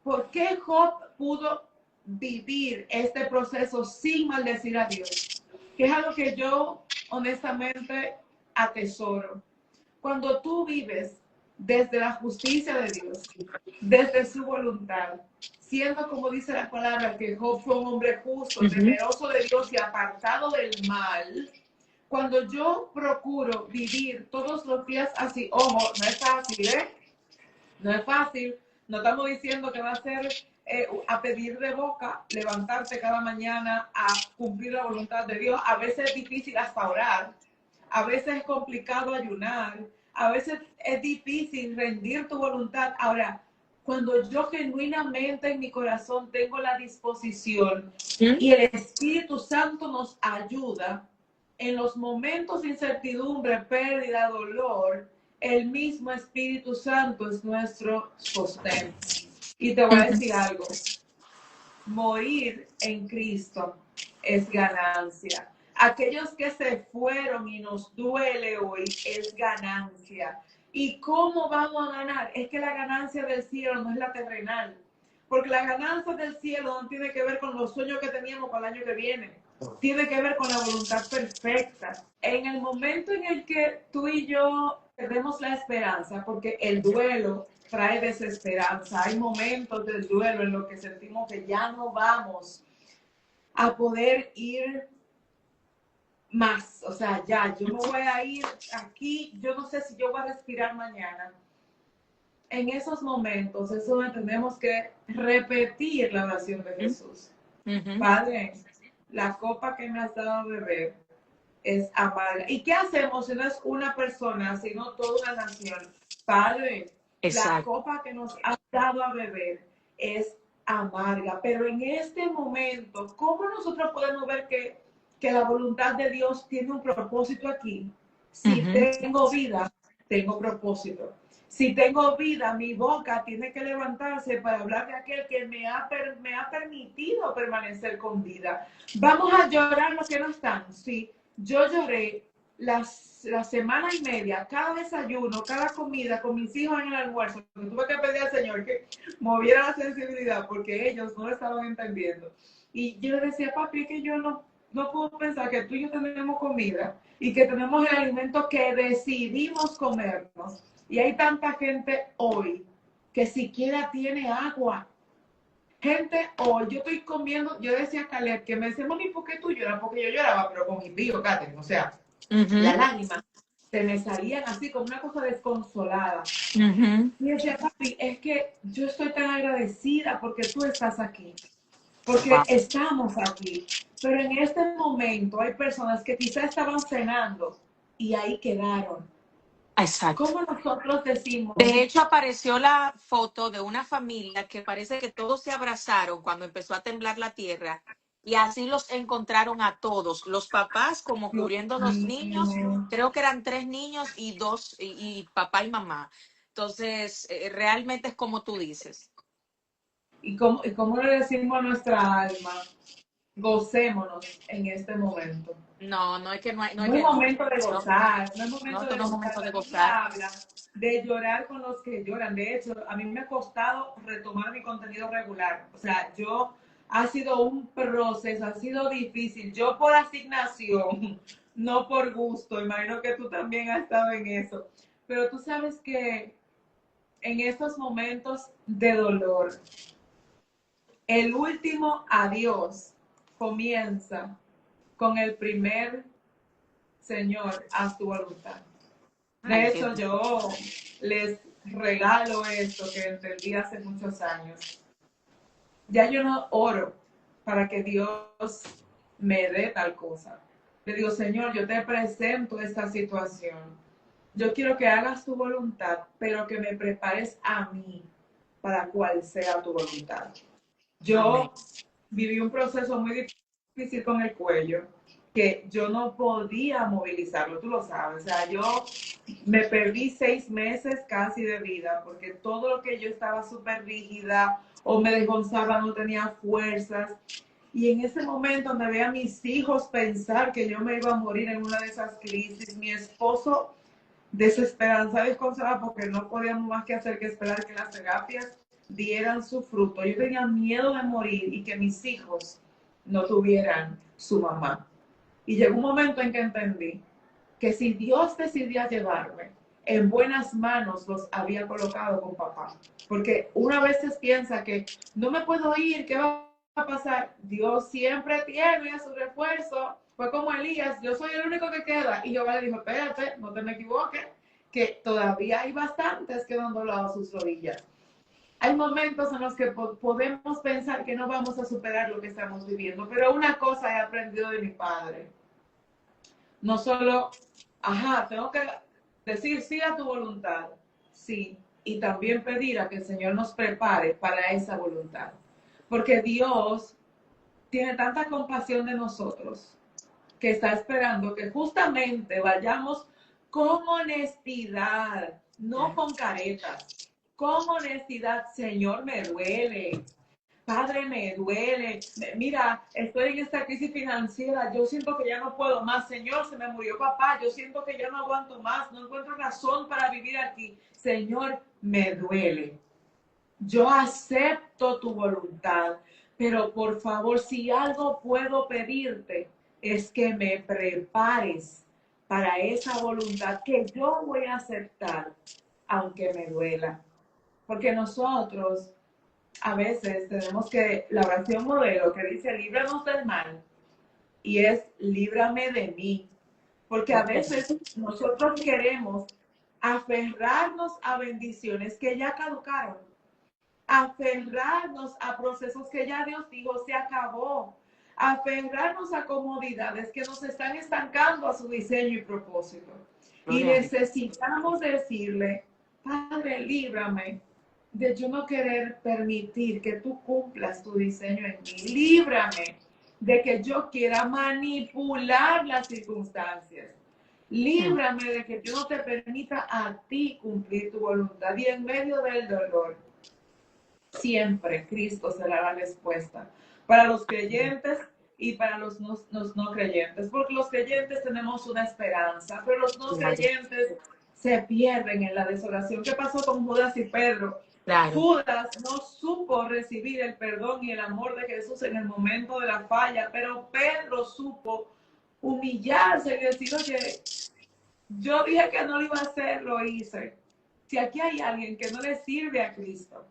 ¿Por qué Job pudo vivir este proceso sin maldecir a Dios? Que es algo que yo honestamente atesoro. Cuando tú vives desde la justicia de Dios, desde su voluntad, siendo como dice la palabra que Job fue un hombre justo, temeroso de Dios y apartado del mal, cuando yo procuro vivir todos los días así, ojo, no es fácil, ¿eh? No es fácil. No estamos diciendo que va a ser a pedir de boca, levantarte cada mañana a cumplir la voluntad de Dios. A veces es difícil hasta orar, a veces es complicado ayunar, a veces es difícil rendir tu voluntad. Ahora, cuando yo genuinamente en mi corazón tengo la disposición y el Espíritu Santo nos ayuda en los momentos de incertidumbre, pérdida, dolor, el mismo Espíritu Santo es nuestro sostén. Y te voy a decir algo, morir en Cristo es ganancia. Aquellos que se fueron y nos duele hoy es ganancia. ¿Y cómo vamos a ganar? Es que la ganancia del cielo no es la terrenal, porque la ganancia del cielo no tiene que ver con los sueños que teníamos para el año que viene. Tiene que ver con la voluntad perfecta. En el momento en el que tú y yo perdemos la esperanza, porque el duelo trae desesperanza, hay momentos del duelo en los que sentimos que ya no vamos a poder ir más, o sea, ya, yo me voy a ir aquí, yo no sé si yo voy a respirar mañana. En esos momentos es donde tenemos que repetir la oración de Jesús. Padre, la copa que me has dado a beber es amarga. ¿Y qué hacemos si no es una persona, sino toda una nación? Padre, la copa que nos has dado a beber es amarga. Pero en este momento, ¿cómo nosotros podemos ver que la voluntad de Dios tiene un propósito aquí? Si tengo vida, tengo propósito. Si tengo vida, mi boca tiene que levantarse para hablar de aquel que me ha permitido permanecer con vida. Vamos a llorar los que no están. Sí, yo lloré la semana y media, cada desayuno, cada comida con mis hijos en el almuerzo. Tuve que pedir al Señor que moviera la sensibilidad porque ellos no lo estaban entendiendo. Y yo le decía, papi, que yo no puedo pensar que tú y yo tenemos comida y que tenemos el alimento que decidimos comernos. Y hay tanta gente hoy que siquiera tiene agua. Gente hoy, yo estoy comiendo, yo decía a Caleb que me decía, mami, ¿por qué tú lloras? Porque yo lloraba, pero con impío, Catherine, o sea, las lágrimas se me salían así como una cosa desconsolada. Y decía, papi, es que yo estoy tan agradecida porque tú estás aquí, porque estamos aquí. Pero en este momento hay personas que quizás estaban cenando y ahí quedaron. Exacto. ¿Cómo nosotros decimos? De hecho, apareció la foto de una familia que parece que todos se abrazaron cuando empezó a temblar la tierra y así los encontraron a todos, los papás como Dios cubriendo los niños, mío. creo que eran 3 niños y dos, y papá y mamá. Entonces, realmente es como tú dices. Y cómo le decimos a nuestra alma? Gocémonos en este momento. No, no es que no hay, no es No es que no. momento de No, gozar, no es no, momento esto de no es gozar. momento de La gozar. Biblia habla de llorar con los que lloran. De hecho, a mí me ha costado retomar mi contenido regular. O sea, ha sido un proceso, ha sido difícil. Yo por asignación, no por gusto. Imagino que tú también has estado en eso. Pero tú sabes que en estos momentos de dolor, el último adiós comienza con el primer Señor, haz tu voluntad. De Ay, qué hecho, yo les regalo esto que entendí hace muchos años. Ya yo no oro para que Dios me dé tal cosa. Le digo, Señor, yo te presento esta situación. Yo quiero que hagas tu voluntad, pero que me prepares a mí para cual sea tu voluntad. amén. Yo viví un proceso muy difícil con el cuello, que yo no podía movilizarlo, tú lo sabes. O sea, yo me perdí 6 meses casi de vida, porque todo lo que yo estaba súper rígida o me desgonzaba, no tenía fuerzas. Y en ese momento me veía a mis hijos pensar que yo me iba a morir en una de esas crisis. Mi esposo desesperanzado y desconsolado porque no podíamos más que hacer que esperar que las terapias dieran su fruto. Yo tenía miedo de morir y que mis hijos no tuvieran su mamá. Y llegó un momento en que entendí que si Dios decidía llevarme, en buenas manos los había colocado con papá. Porque una vez piensa que no me puedo ir, ¿qué va a pasar? Dios siempre tiene a su refuerzo. Fue como Elías, yo soy el único que queda. Y Jehová le dijo, espérate, no te me equivoques, que todavía hay bastantes que no han doblado sus rodillas. Hay momentos en los que podemos pensar que no vamos a superar lo que estamos viviendo, pero una cosa he aprendido de mi padre. No solo, tengo que decir sí a tu voluntad, sí, y también pedir a que el Señor nos prepare para esa voluntad. Porque Dios tiene tanta compasión de nosotros que está esperando que justamente vayamos con honestidad, no con caretas, con honestidad. Señor, me duele. Padre, me duele. Mira, estoy en esta crisis financiera. Yo siento que ya no puedo más. Señor, se me murió papá. Yo siento que ya no aguanto más. No encuentro razón para vivir aquí. Señor, me duele. Yo acepto tu voluntad, pero por favor, si algo puedo pedirte, es que me prepares para esa voluntad que yo voy a aceptar, aunque me duela. Porque nosotros a veces tenemos que, la oración modelo que dice, líbranos del mal, y es, líbrame de mí. Porque a veces nosotros queremos aferrarnos a bendiciones que ya caducaron, aferrarnos a procesos que ya Dios dijo se acabó, aferrarnos a comodidades que nos están estancando a su diseño y propósito. Y Gloria a Dios. necesitamos decirle, Padre, líbrame de yo no querer permitir que tú cumplas tu diseño en mí. Líbrame de que yo quiera manipular las circunstancias. Líbrame de que yo no te permita a ti cumplir tu voluntad. Y en medio del dolor, siempre Cristo será la respuesta para los creyentes y para los no creyentes, porque los creyentes tenemos una esperanza, pero los no creyentes se pierden en la desolación. ¿Qué pasó con Judas y Pedro? Claro. Judas no supo recibir el perdón y el amor de Jesús en el momento de la falla, pero Pedro supo humillarse y decir, oye, yo dije que no lo iba a hacer, lo hice. Si aquí hay alguien que no le sirve a Cristo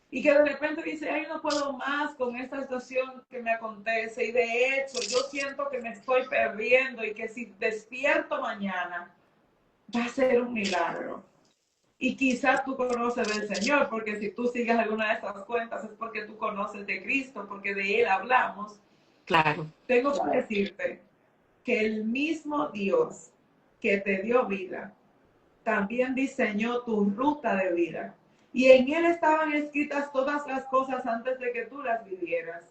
y que de repente dice, ay, no puedo más con esta situación que me acontece, y de hecho yo siento que me estoy perdiendo y que si despierto mañana va a ser un milagro. Y quizás tú conoces del Señor, porque si tú sigues alguna de estas cuentas es porque tú conoces de Cristo, porque de Él hablamos. Claro. Tengo que decirte que el mismo Dios que te dio vida también diseñó tu ruta de vida. Y en Él estaban escritas todas las cosas antes de que tú las vivieras.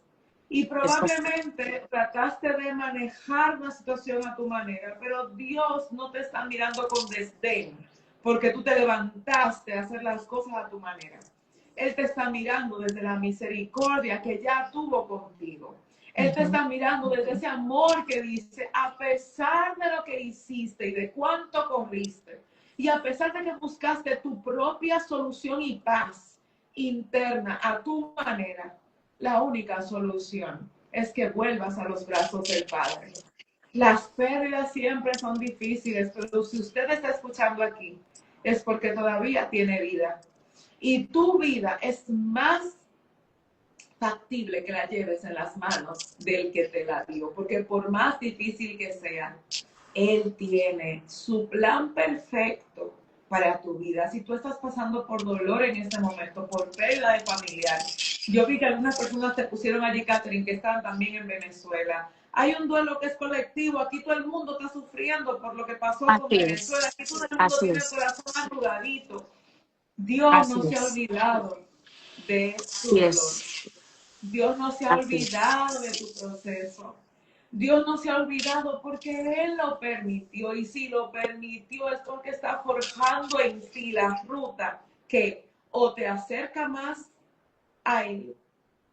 Y probablemente trataste de manejar una situación a tu manera, pero Dios no te está mirando con desdén, porque tú te levantaste a hacer las cosas a tu manera. Él te está mirando desde la misericordia que ya tuvo contigo. Él te está mirando desde ese amor que dice, a pesar de lo que hiciste y de cuánto corriste, y a pesar de que buscaste tu propia solución y paz interna a tu manera, la única solución es que vuelvas a los brazos del Padre. Las pérdidas siempre son difíciles, pero si usted está escuchando aquí, es porque todavía tiene vida. Y tu vida es más factible que la lleves en las manos del que te la dio, porque por más difícil que sea, Él tiene su plan perfecto para tu vida. Si tú estás pasando por dolor en este momento, por pérdida de familiar, yo vi que algunas personas te pusieron allí, Catherine, que estaban también en Venezuela. Hay un duelo que es colectivo. Aquí todo el mundo está sufriendo por lo que pasó con Así Venezuela. es, Aquí todo el mundo así tiene el es, corazón arrugadito. Dios así no se ha es, olvidado de tu así dolor. es, Dios no se ha así es. olvidado de tu proceso. Dios no se ha olvidado porque Él lo permitió. Y si lo permitió es porque está forjando en ti la ruta que o te acerca más a Él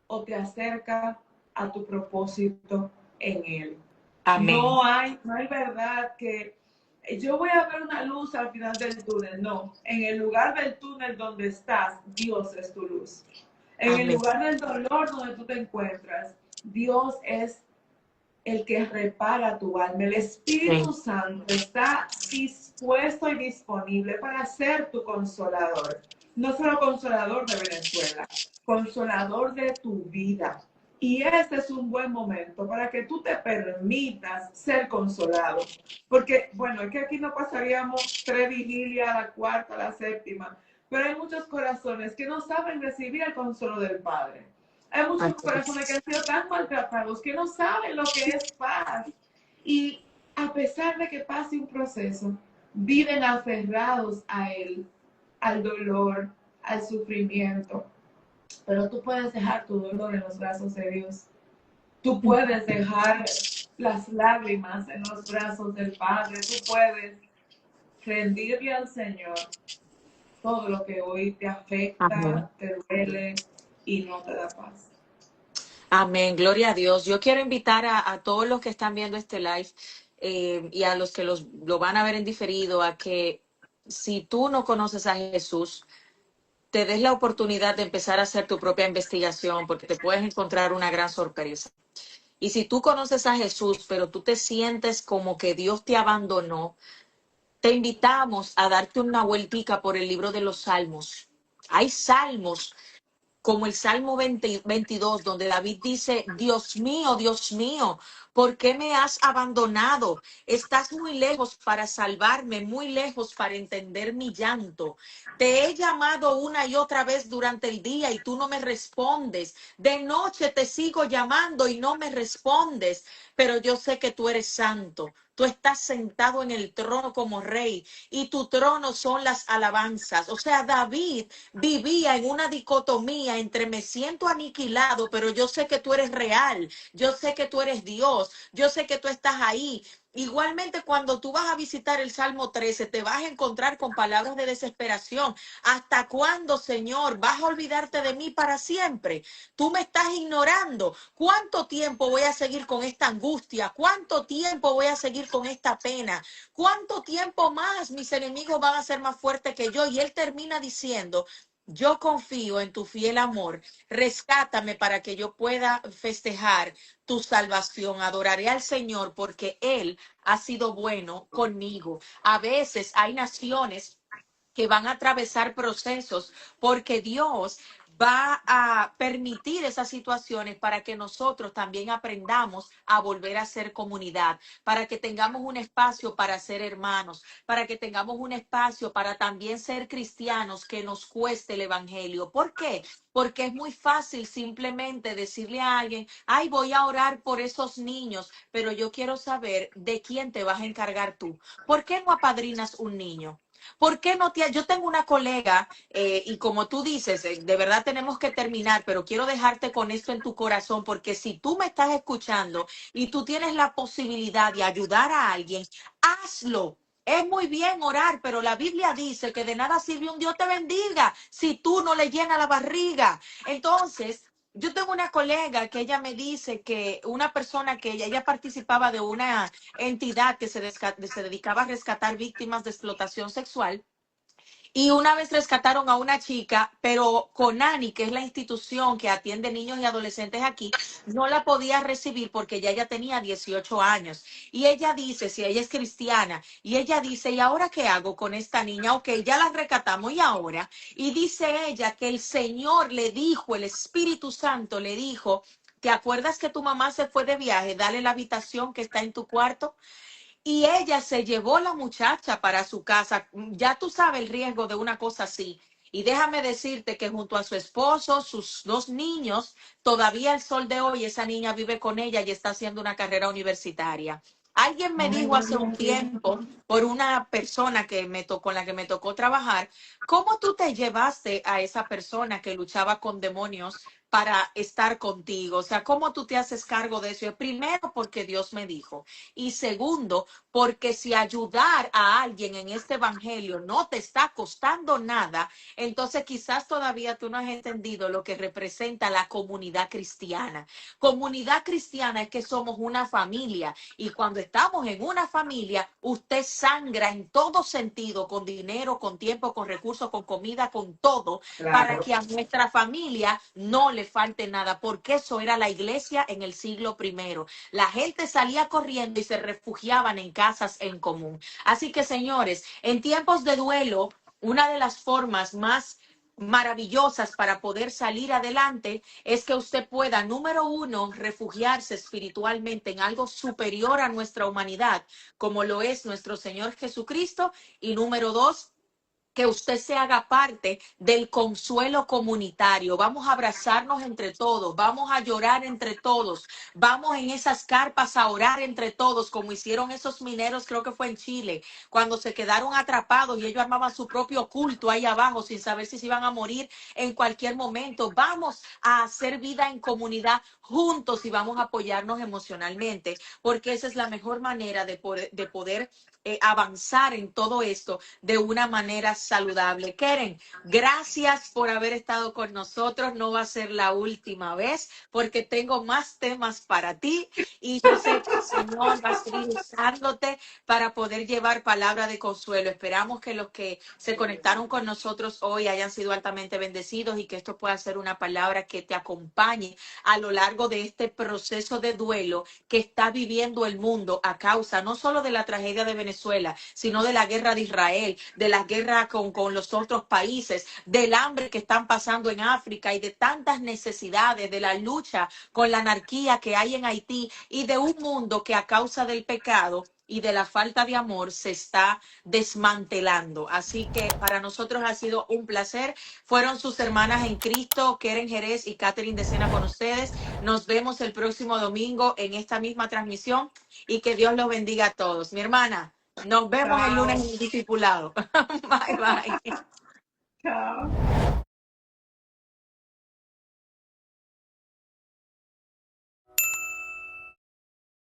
o te acerca a tu propósito en Él. Amén, No hay verdad que yo voy a ver una luz al final del túnel. No, en el lugar del túnel donde estás, Dios es tu luz. En el amén, lugar del dolor donde tú te encuentras, Dios es el que repara tu alma. El Espíritu amén. Santo está dispuesto y disponible para ser tu consolador. No solo consolador de Venezuela, consolador de tu vida. Y este es un buen momento para que tú te permitas ser consolado. Porque, bueno, es que aquí no pasaríamos 3 vigilias, la cuarta, la séptima, pero hay muchos corazones que no saben recibir el consuelo del Padre. Hay muchos Así corazones que es. han sido tan maltratados que no saben lo que es paz. Y a pesar de que pase un proceso, viven aferrados a él, al dolor, al sufrimiento. Pero tú puedes dejar tu dolor en los brazos de Dios. Tú puedes dejar las lágrimas en los brazos del Padre. Tú puedes rendirle al Señor todo lo que hoy te Amén. afecta, te duele y no te da paz. Amén, gloria a Dios. Yo quiero invitar a todos los que están viendo este live y a los que lo van a ver en diferido a que si tú no conoces a Jesús, te des la oportunidad de empezar a hacer tu propia investigación porque te puedes encontrar una gran sorpresa. Y si tú conoces a Jesús, pero tú te sientes como que Dios te abandonó, te invitamos a darte una vueltica por el libro de los Salmos. Hay salmos como el Salmo 22, donde David dice, Dios mío, ¿por qué me has abandonado? Estás muy lejos para salvarme, muy lejos para entender mi llanto. Te he llamado una y otra vez durante el día y tú no me respondes. De noche te sigo llamando y no me respondes, pero yo sé que tú eres santo. Tú estás sentado en el trono como rey y tu trono son las alabanzas. O sea, David vivía en una dicotomía entre me siento aniquilado, pero yo sé que tú eres real, yo sé que tú eres Dios, yo sé que tú estás ahí. Igualmente, cuando tú vas a visitar el Salmo 13, te vas a encontrar con palabras de desesperación. ¿Hasta cuándo, Señor, vas a olvidarte de mí para siempre? Tú me estás ignorando. ¿Cuánto tiempo voy a seguir con esta angustia? ¿Cuánto tiempo voy a seguir con esta pena? ¿Cuánto tiempo más mis enemigos van a ser más fuertes que yo? Y él termina diciendo, yo confío en tu fiel amor. Rescátame para que yo pueda festejar tu salvación. Adoraré al Señor porque Él ha sido bueno conmigo. A veces hay naciones que van a atravesar procesos porque Dios va a permitir esas situaciones para que nosotros también aprendamos a volver a ser comunidad, para que tengamos un espacio para ser hermanos, para que tengamos un espacio para también ser cristianos que nos cueste el evangelio. ¿Por qué? Porque es muy fácil simplemente decirle a alguien, ay, voy a orar por esos niños, pero yo quiero saber de quién te vas a encargar tú. ¿Por qué no apadrinas un niño? ¿Por qué no te... Yo tengo una colega y como tú dices, de verdad tenemos que terminar, pero quiero dejarte con esto en tu corazón porque si tú me estás escuchando y tú tienes la posibilidad de ayudar a alguien, hazlo. Es muy bien orar, pero la Biblia dice que de nada sirve un Dios te bendiga si tú no le llenas la barriga. Entonces, yo tengo una colega que ella me dice que una persona que ella participaba de una entidad que se dedicaba a rescatar víctimas de explotación sexual. Y una vez rescataron a una chica, pero Conani, que es la institución que atiende niños y adolescentes aquí, no la podía recibir porque ya ella tenía 18 años. Y ella dice, si ella es cristiana, y ella dice, ¿y ahora qué hago con esta niña? Ok, ya la rescatamos, ¿y ahora? Y dice ella que el Señor le dijo, el Espíritu Santo le dijo, ¿te acuerdas que tu mamá se fue de viaje? Dale la habitación que está en tu cuarto. Y ella se llevó la muchacha para su casa. Ya tú sabes el riesgo de una cosa así. Y déjame decirte que junto a su esposo, sus dos niños, todavía el sol de hoy, esa niña vive con ella y está haciendo una carrera universitaria. Alguien me Ay, dijo hace un tiempo, por una persona que me tocó, con la que me tocó trabajar, ¿cómo tú te llevaste a esa persona que luchaba con demonios para estar contigo? O sea, ¿cómo tú te haces cargo de eso? Primero, porque Dios me dijo. Y segundo, porque si ayudar a alguien en este evangelio no te está costando nada, entonces quizás todavía tú no has entendido lo que representa la comunidad cristiana. Comunidad cristiana es que somos una familia y cuando estamos en una familia, usted sangra en todo sentido, con dinero, con tiempo, con recursos, con comida, con todo, para claro, que a nuestra familia no le falte nada, porque eso era la iglesia en el siglo primero. La gente salía corriendo y se refugiaban en casas en común. Así que, señores, en tiempos de duelo, una de las formas más maravillosas para poder salir adelante es que usted pueda, número uno, refugiarse espiritualmente en algo superior a nuestra humanidad, como lo es nuestro Señor Jesucristo, y número dos, que usted se haga parte del consuelo comunitario. Vamos a abrazarnos entre todos, vamos a llorar entre todos, vamos en esas carpas a orar entre todos, como hicieron esos mineros, creo que fue en Chile, cuando se quedaron atrapados y ellos armaban su propio culto ahí abajo sin saber si se iban a morir en cualquier momento. Vamos a hacer vida en comunidad juntos y vamos a apoyarnos emocionalmente, porque esa es la mejor manera de poder avanzar en todo esto de una manera saludable. Keren, gracias por haber estado con nosotros. No va a ser la última vez porque tengo más temas para ti y yo sé que el Señor va a seguir usándote para poder llevar palabra de consuelo. Esperamos que los que se conectaron con nosotros hoy hayan sido altamente bendecidos y que esto pueda ser una palabra que te acompañe a lo largo de este proceso de duelo que está viviendo el mundo a causa no solo de la tragedia de Venezuela, sino de la guerra de Israel, de la guerra con los otros países, del hambre que están pasando en África y de tantas necesidades, de la lucha con la anarquía que hay en Haití y de un mundo que a causa del pecado y de la falta de amor se está desmantelando. Así que para nosotros ha sido un placer. Fueron sus hermanas en Cristo, Keren Jerez y Catherine de Sena con ustedes. Nos vemos el próximo domingo en esta misma transmisión y que Dios los bendiga a todos. Mi hermana, nos vemos el lunes chao, en el discipulado. Bye, bye. chao.